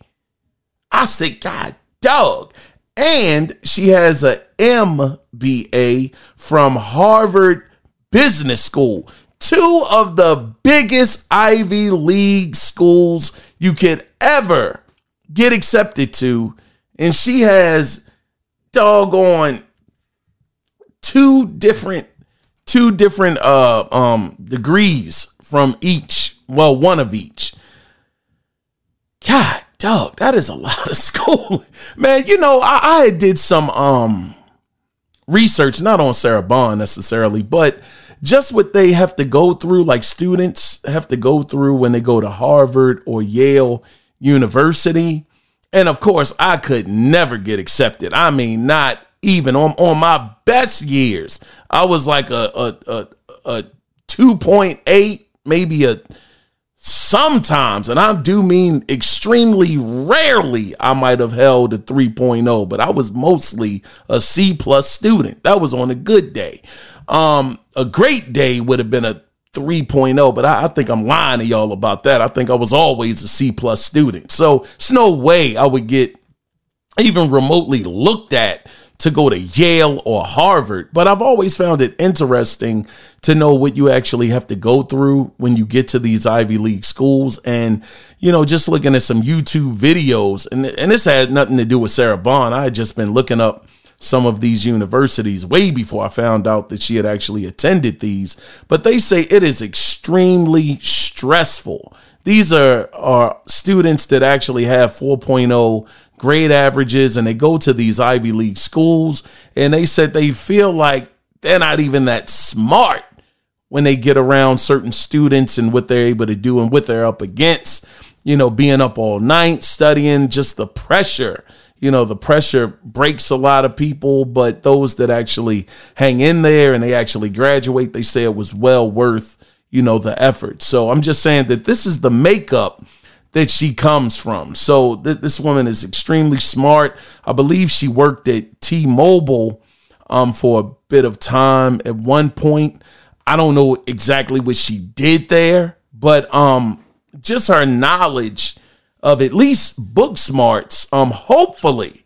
I said, God, dog. And she has a MBA from Harvard Business School. Two of the biggest Ivy League schools you could ever get accepted to. And she has doggone two different degrees from each. Well, one of each. God, dog, that is a lot of schooling. Man, you know, I did some research, not on Sarah Bond necessarily, but just what they have to go through, like students have to go through when they go to Harvard or Yale University. And of course, I could never get accepted. I mean, not even on my best years. I was like a 2.8, maybe a sometimes, and I do mean extremely rarely, I might have held a 3.0, but I was mostly a C plus student. That was on a good day. A great day would have been a 3.0, but I think I'm lying to y'all about that. I think I was always a C plus student. So it's no way I would get even remotely looked at to go to Yale or Harvard. But I've always found it interesting to know what you actually have to go through when you get to these Ivy League schools. And, you know, just looking at some YouTube videos, and this had nothing to do with Sarah Bond. I had just been looking up some of these universities way before I found out that she had actually attended these. But they say it is extremely stressful. These are students that actually have 4.0 grade averages, and they go to these Ivy League schools, and they said they feel like they're not even that smart when they get around certain students and what they're able to do and what they're up against, you know, being up all night, studying, just the pressure. You know, the pressure breaks a lot of people, but those that actually hang in there and they actually graduate, they say it was well worth, you know, the effort. So I'm just saying that this is the makeup that she comes from. So this woman is extremely smart. I believe she worked at T-Mobile for a bit of time at one point. I don't know exactly what she did there, but just her knowledge of at least book smarts, hopefully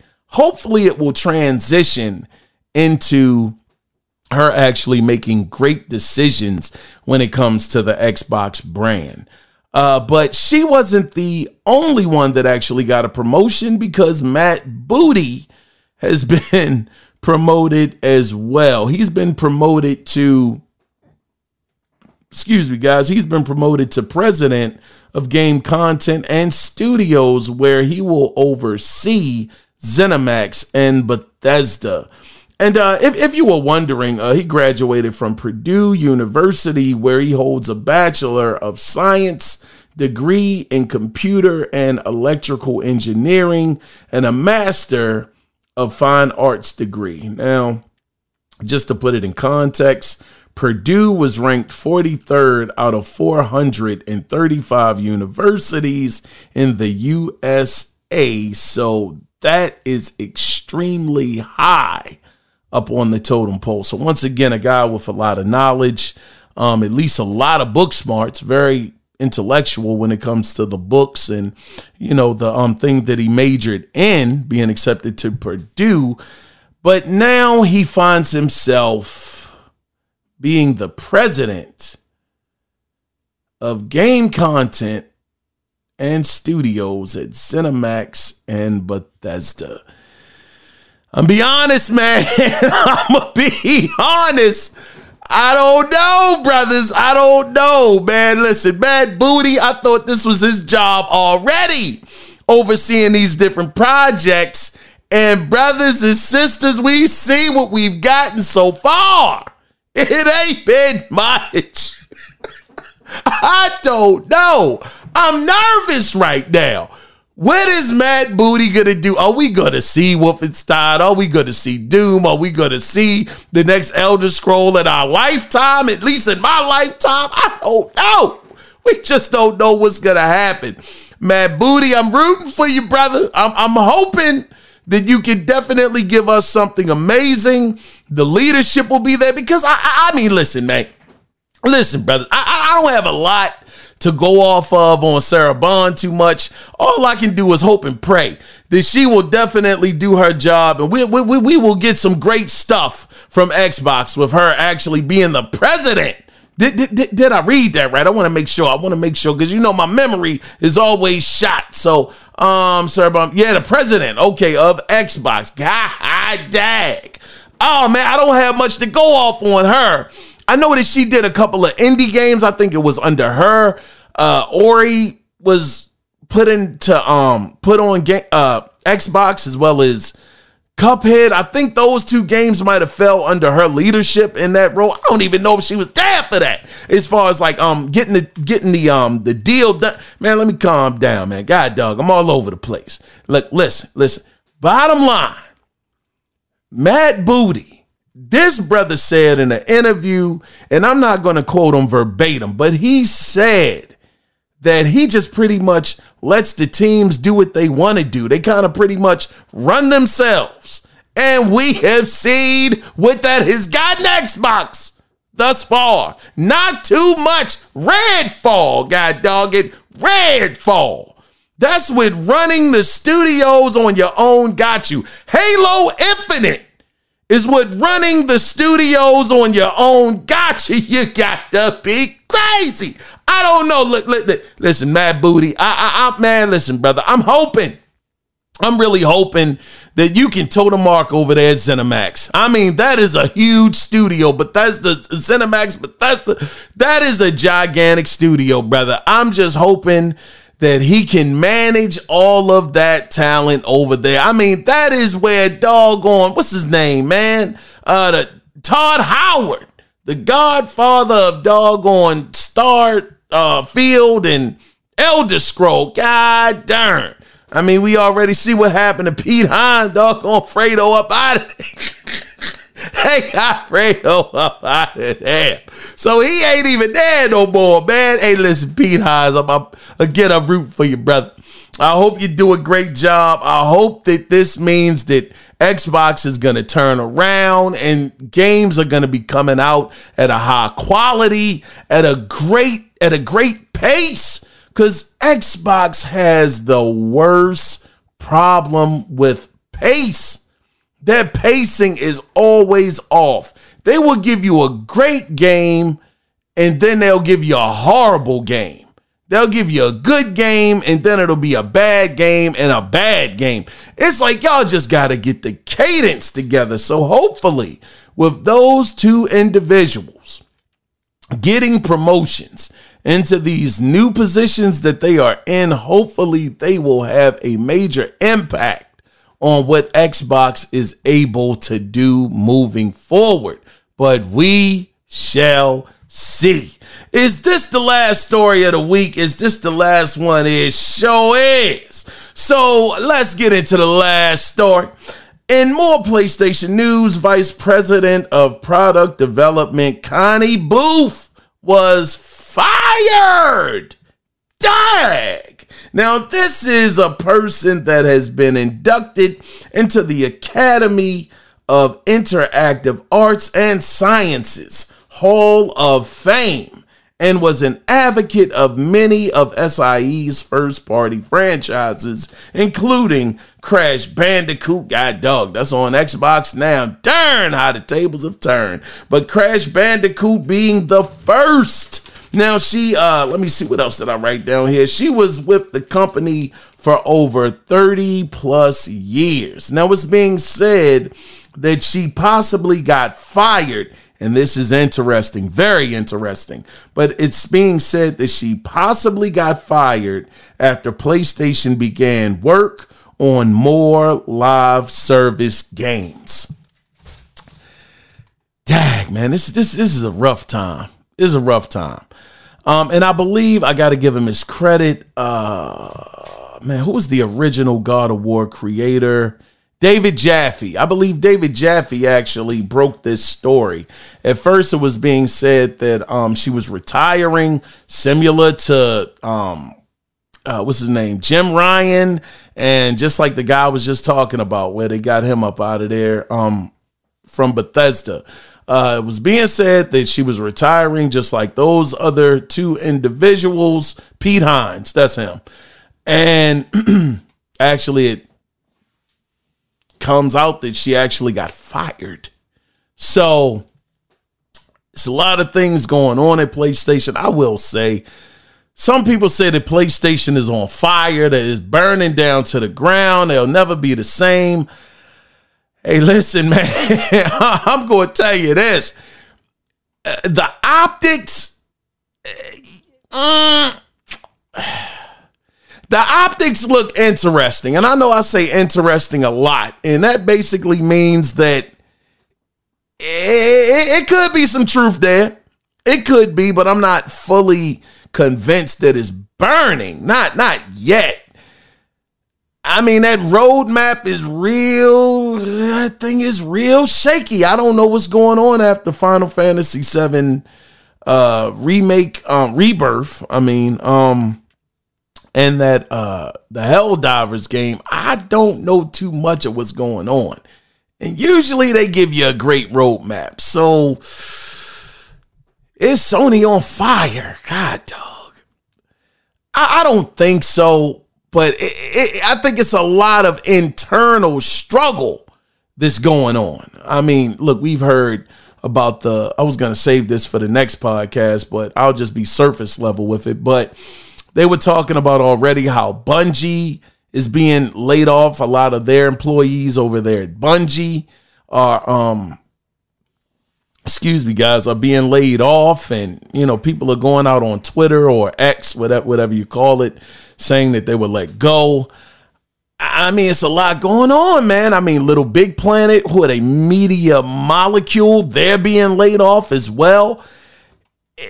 it will transition into her actually making great decisions when it comes to the Xbox brand. But she wasn't the only one that actually got a promotion, because Matt Booty has been promoted as well. He's been promoted to, he's been promoted to president of game content and studios, where he will oversee ZeniMax and Bethesda. And if you were wondering, he graduated from Purdue University, where he holds a Bachelor of Science degree in computer and electrical engineering and a Master of Fine Arts degree. Now, just to put it in context, Purdue was ranked 43rd out of 435 universities in the USA. So that is extremely high up on the totem pole. So once again, a guy with a lot of knowledge, at least a lot of book smarts, very intellectual when it comes to the books, and, you know, the thing that he majored in, being accepted to Purdue. But now he finds himself being the president of game content and studios at ZeniMax and Bethesda. I'm be honest, man. I'm gonna be honest. I don't know, brothers. I don't know, man. Listen, Matt Booty, I thought this was his job already, overseeing these different projects. And brothers and sisters, we see what we've gotten so far. It ain't been much. I don't know. I'm nervous right now. What is Matt Booty going to do? Are we going to see Wolfenstein? Are we going to see Doom? Are we going to see the next Elder Scroll in our lifetime? At least in my lifetime? I don't know. We just don't know what's going to happen. Matt Booty, I'm rooting for you, brother. I'm hoping that you can definitely give us something amazing. The leadership will be there because I mean, listen, man. Listen, brothers, I don't have a lot to go off of on Sarah Bond too much. All I can do is hope and pray that she will definitely do her job, and we will get some great stuff from Xbox with her actually being the president. Did I read that right? I want to make sure. Because you know my memory is always shot. So, Sarah Bond, yeah, the president, okay, of Xbox. God dag. Oh man, I don't have much to go off on her. I know that she did a couple of indie games. I think it was under her. Ori was put on Xbox, as well as Cuphead. I think those two games might have fell under her leadership in that role. I don't even know if she was there for that. As far as like getting the deal done. Man, let me calm down, man. God dog, I'm all over the place. Look, listen. Bottom line, Matt Booty. This brother said in an interview, and I'm not going to quote him verbatim, but he said that he just pretty much lets the teams do what they want to do. They kind of pretty much run themselves. And we have seen what that has gotten Xbox thus far. Not too much Redfall, god dog it. Redfall. That's what running the studios on your own got you. Halo Infinite is what running the studios on your own got you. You got to be crazy. I don't know. Listen, Mad Booty. Man, listen, brother. I'm really hoping that you can toe the mark over there at ZeniMax. I mean, that is a huge studio, but that's the ZeniMax, but that is a gigantic studio, brother. I'm just hoping that he can manage all of that talent over there. I mean, that is where doggone, what's his name, man? Todd Howard, the godfather of doggone Starfield and Elder Scroll. God darn. I mean, we already see what happened to Pete Hines, doggone Fredo up out of there. They got Fredo up out of there. So he ain't even there no more, man. Hey, listen, Pete Hines, I'm rooting for you, brother. I hope you do a great job. I hope that this means that Xbox is going to turn around and games are going to be coming out at a high quality, at a great pace, because Xbox has the worst problem with pace. Their pacing is always off. They will give you a great game, and then they'll give you a horrible game. They'll give you a good game, and then it'll be a bad game and a bad game. It's like y'all just got to get the cadence together. So hopefully, with those two individuals getting promotions into these new positions that they are in, hopefully they will have a major impact on what Xbox is able to do moving forward. But we shall see. Is this the last story of the week? Is this the last one? It sure is. So let's get into the last story. In more PlayStation news, Vice President of Product Development Connie Booth was fired. Dag. Now, this is a person that has been inducted into the Academy of Interactive Arts and Sciences Hall of Fame and was an advocate of many of SIE's first-party franchises, including Crash Bandicoot. God dog, that's on Xbox now. Darn how the tables have turned. But Crash Bandicoot being the first. Now, she, let me see, what else did I write down here? She was with the company for over 30 plus years. Now, it's being said that she possibly got fired, and this is interesting, very interesting, but it's being said that she possibly got fired after PlayStation began work on more live service games. Dang, man, this is a rough time. It's a rough time. And I believe I got to give him his credit. Man, who was the original God of War creator? David Jaffe. I believe David Jaffe actually broke this story. At first, it was being said that she was retiring, similar to what's his name? Jim Ryan. And just like the guy was just talking about, where they got him up out of there from Bethesda. It was being said that she was retiring just like those other two individuals. Pete Hines, that's him. And actually it comes out that she actually got fired. So it's a lot of things going on at PlayStation. I will say, some people say that PlayStation is on fire, that it's burning down to the ground. They'll never be the same. Hey, listen, man, I'm going to tell you this. The optics, the optics look interesting. And I know I say interesting a lot. And that basically means that it could be some truth there. It could be, but I'm not fully convinced that it's burning. Not yet. I mean, that roadmap is real. That thing is real shaky. I don't know what's going on after Final Fantasy VII remake, rebirth. I mean, and that the Helldivers game. I don't know too much of what's going on. And usually they give you a great roadmap. So is Sony on fire? God, dog. I don't think so. But I think it's a lot of internal struggle that's going on. I mean, look, we've heard about I was going to save this for the next podcast, but I'll just be surface level with it. But they were talking about already how Bungie is being laid off. A lot of their employees over there at Bungie are, excuse me, guys, are being laid off. And, you know, people are going out on Twitter or X, whatever you call it, saying that they were let go. I mean, it's a lot going on, man. I mean, Little Big Planet, who are a Media Molecule, they're being laid off as well.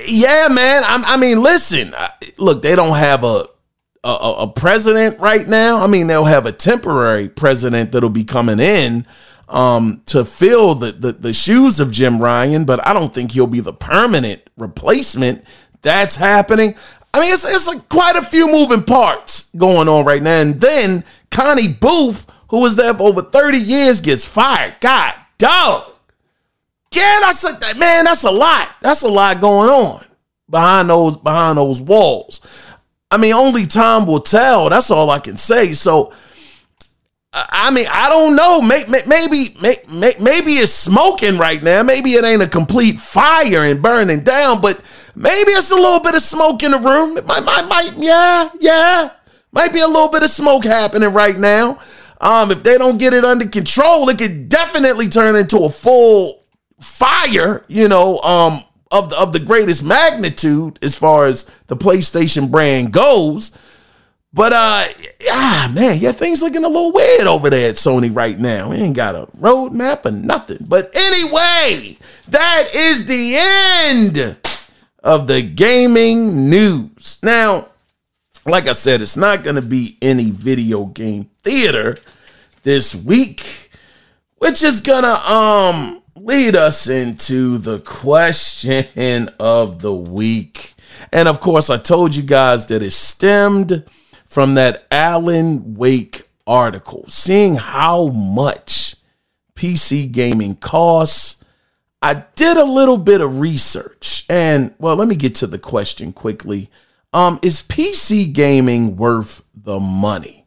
Yeah, man. I mean, listen, look, they don't have a president right now. I mean, they'll have a temporary president that'll be coming in to fill the shoes of Jim Ryan, but I don't think he'll be the permanent replacement. That's happening. I mean, it's like quite a few moving parts going on right now. And then Connie Booth, who was there for over 30 years, gets fired. God, dog. Yeah, that's a lot. That's a lot going on behind those walls. I mean, only time will tell. That's all I can say. So, I mean, I don't know. Maybe it's smoking right now. Maybe it ain't a complete fire and burning down, but maybe it's a little bit of smoke in the room. It might be a little bit of smoke happening right now. If they don't get it under control, it could definitely turn into a full fire, you know, of the greatest magnitude as far as the PlayStation brand goes. But, things looking a little weird over there at Sony right now. We ain't got a roadmap or nothing. But anyway, that is the end of the gaming news. Now, like I said, it's not going to be any video game theater this week, which is going to lead us into the question of the week. And of course, I told you guys that it stemmed from that Alan Wake article, seeing how much PC gaming costs. I did a little bit of research, and well, let me get to the question quickly. Is PC gaming worth the money?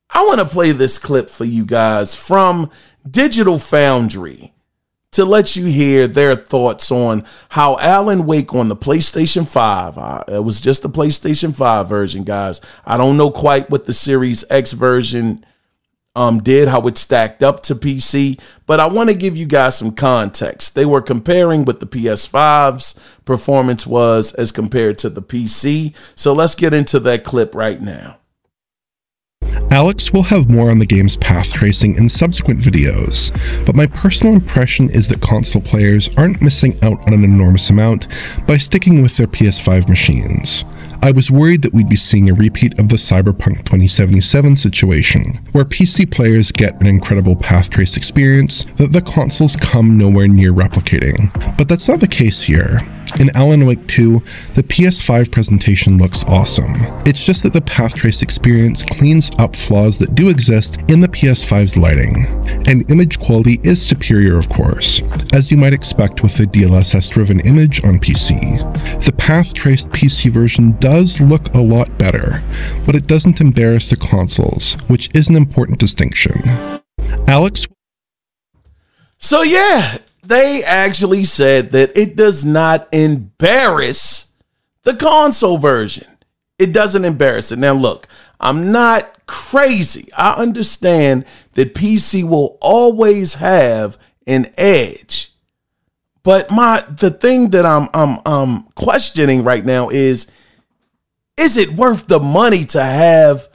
I want to play this clip for you guys from Digital Foundry to let you hear their thoughts on how Alan Wake on the PlayStation 5, it was just the PlayStation 5 version, guys. I don't know quite what the Series X version did, how it stacked up to PC, but I want to give you guys some context. They were comparing what the PS5's performance was as compared to the PC. So let's get into that clip right now. Alex will have more on the game's path tracing in subsequent videos, but my personal impression is that console players aren't missing out on an enormous amount by sticking with their PS5 machines. I was worried that we'd be seeing a repeat of the Cyberpunk 2077 situation, where PC players get an incredible path trace experience that the consoles come nowhere near replicating. But that's not the case here. In Alan Wake 2, the PS5 presentation looks awesome. It's just that the path trace experience cleans up flaws that do exist in the PS5's lighting. And image quality is superior, of course, as you might expect with the DLSS-driven image on PC. The path-traced PC version does look a lot better, but it doesn't embarrass the consoles, which is an important distinction. Alex? So yeah, they actually said that it does not embarrass the console version. It doesn't embarrass it. Now look, I'm not crazy. I understand that PC will always have an edge. But the thing that I'm questioning right now is it worth the money to have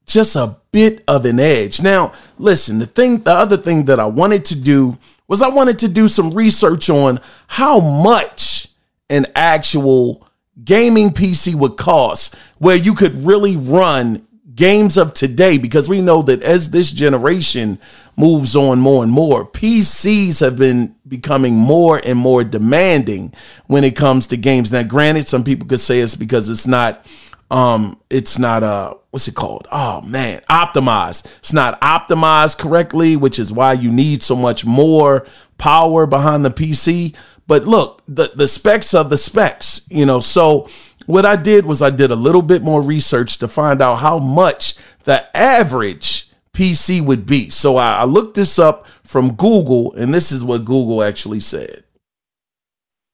just a bit of an edge? Now, listen, the other thing that I wanted to do was I wanted to do some research on how much an actual gaming PC would cost where you could really run games of today, because we know that as this generation moves on more and more, PCs have been becoming more and more demanding when it comes to games. Now, granted, some people could say it's because it's not what's it called? Oh man, optimized. It's not optimized correctly, which is why you need so much more power behind the PC. But look, the specs are the specs, so what I did was I did a little bit more research to find out how much the average PC would be. So I looked this up from Google, and this is what Google actually said.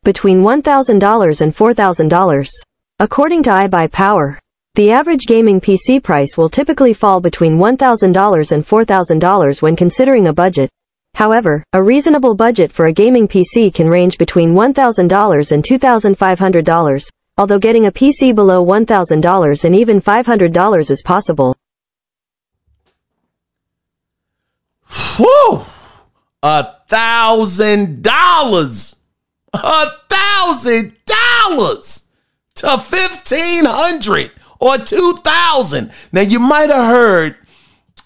Between $1,000 and $4,000. According to iBuyPower, the average gaming PC price will typically fall between $1,000 and $4,000 when considering a budget. However, a reasonable budget for a gaming PC can range between $1,000 and $2,500. Although getting a PC below $1,000 and even $500 is possible. Whew! $1,000! $1,000 to $1,500 or $2,000. Now you might have heard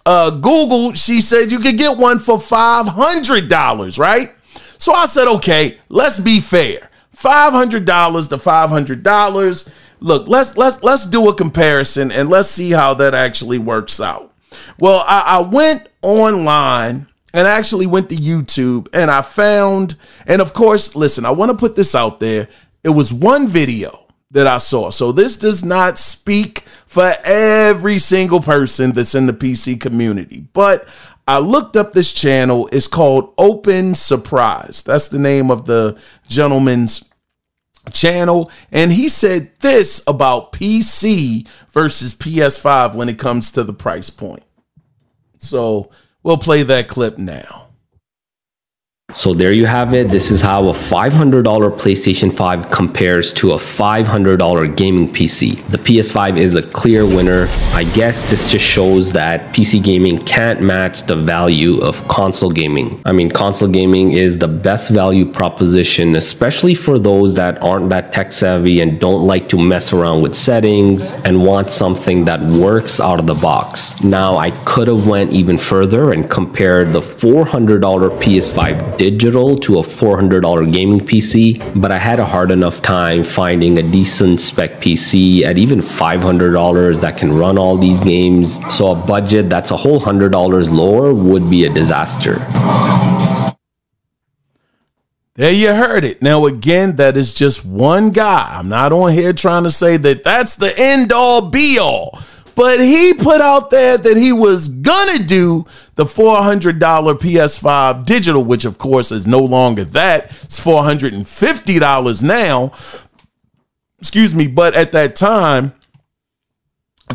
Google, she said you could get one for $500, right? So I said, okay, let's be fair. $500 to $500. Look, let's do a comparison and let's see how that actually works out. Well, I went online and actually went to YouTube and I found, and of course, listen, I want to put this out there. It was one video that I saw. So this does not speak for every single person that's in the PC community, but I looked up this channel. It's called Open Surprise. That's the name of the gentleman's channel. And he said this about PC versus PS5 when it comes to the price point. So we'll play that clip now. So there you have it. This is how a $500 PlayStation 5 compares to a $500 gaming PC. The PS5 is a clear winner. I guess this just shows that PC gaming can't match the value of console gaming. I mean, console gaming is the best value proposition, especially for those that aren't that tech savvy and don't like to mess around with settings and want something that works out of the box. Now, I could have went even further and compared the $400 PS5 digital to a $400 gaming PC, but I had a hard enough time finding a decent spec PC at even $500 that can run all these games, so a budget that's a whole $100 lower would be a disaster. There you heard it. Now, again, that is just one guy. I'm not on here trying to say that that's the end all be all. But he put out there that he was gonna do the $400 PS5 digital, which of course is no longer that. It's $450 now. Excuse me. But at that time,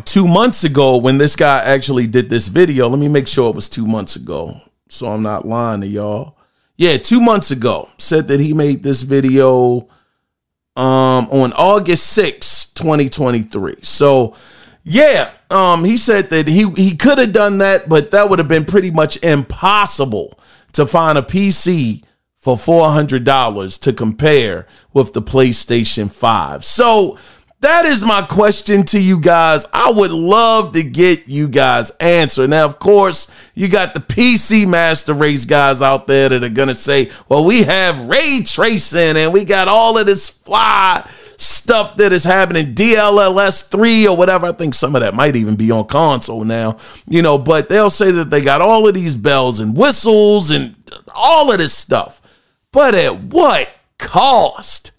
2 months ago, when this guy actually did this video, let me make sure it was 2 months ago, so I'm not lying to y'all. Yeah, 2 months ago, said that he made this video on August 6th, 2023. So yeah, he said that he could have done that, but that would have been pretty much impossible to find a PC for $400 to compare with the PlayStation 5. So That is my question to you guys. I would love to get you guys' answer. Now, of course, you got the PC Master Race guys out there that are going to say, well, we have ray tracing and we got all of this fly stuff that is happening, DLSS 3 or whatever. I think some of that might even be on console now, but they'll say that they got all of these bells and whistles and all of this stuff. But at what cost?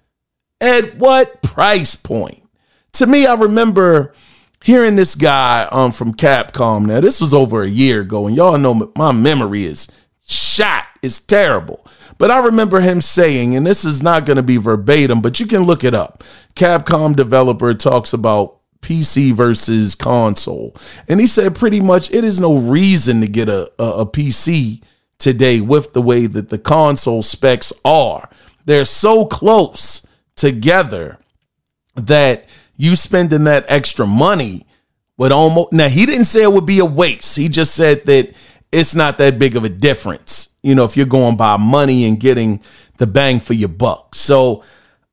At what price point? To me, I remember hearing this guy from Capcom. Now, this was over a year ago, and y'all know my memory is shot. It's terrible. But I remember him saying, and this is not going to be verbatim, but you can look it up. Capcom developer talks about PC versus console. And he said pretty much it is no reason to get a PC today with the way that the console specs are. They're so close together that you spending that extra money would almost, now he didn't say it would be a waste. He just said that it's not that big of a difference, if you're going by money and getting the bang for your buck. So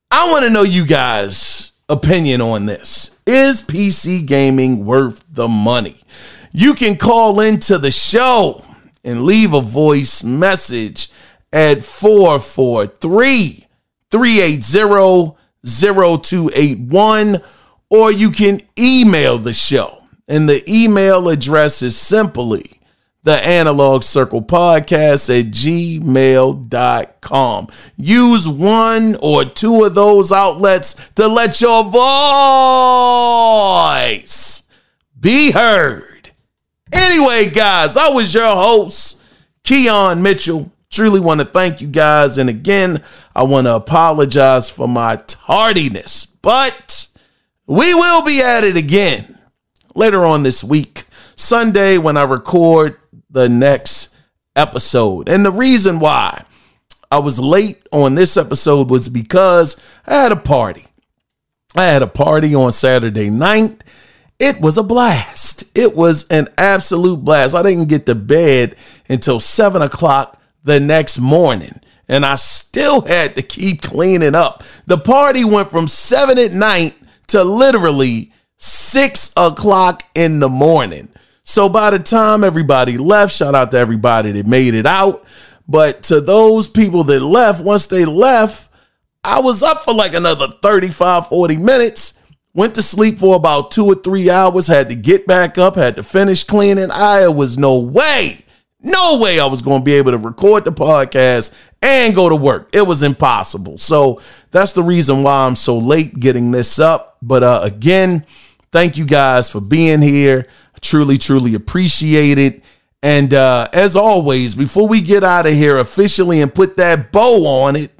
I want to know you guys' opinion on this. Is PC gaming worth the money? You can call into the show and leave a voice message at 443-380-0281, or you can email the show. And the email address is simply the Analog Circle Podcast at gmail.com. Use one or two of those outlets to let your voice be heard. Anyway, guys, I was your host, Kiaun Mitchell. Truly want to thank you guys. And again, I want to apologize for my tardiness, but we will be at it again later on this week, Sunday, when I record the next episode. And the reason why I was late on this episode was because I had a party. I had a party on Saturday night. It was a blast. It was an absolute blast. I didn't get to bed until 7 o'clock the next morning, and I still had to keep cleaning up. The party went from 7 at night to literally 6 o'clock in the morning. So by the time everybody left, shout out to everybody that made it out. But to those people that left, once they left, I was up for like another 35, 40 minutes. Went to sleep for about 2 or 3 hours, had to get back up, had to finish cleaning. I was no way I was going to be able to record the podcast and go to work. It was impossible. So that's the reason why I'm so late getting this up. But again, thank you guys for being here. I truly, truly appreciate it. And as always, before we get out of here officially and put that bow on it,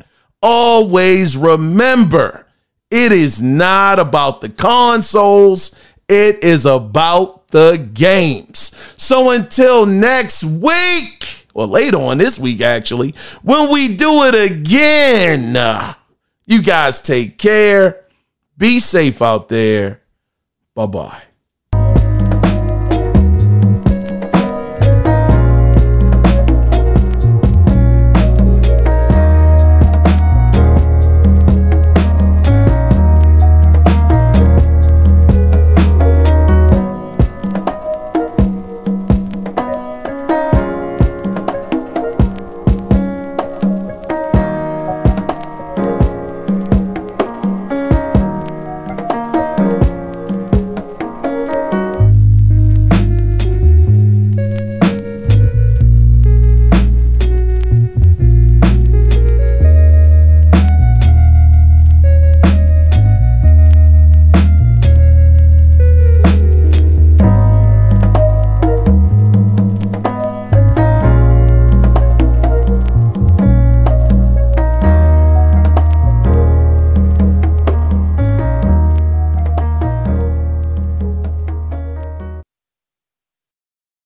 always remember, it is not about the consoles. It is about the games. So until next week, or later on this week, actually, when we do it again, you guys take care. Be safe out there. Bye-bye.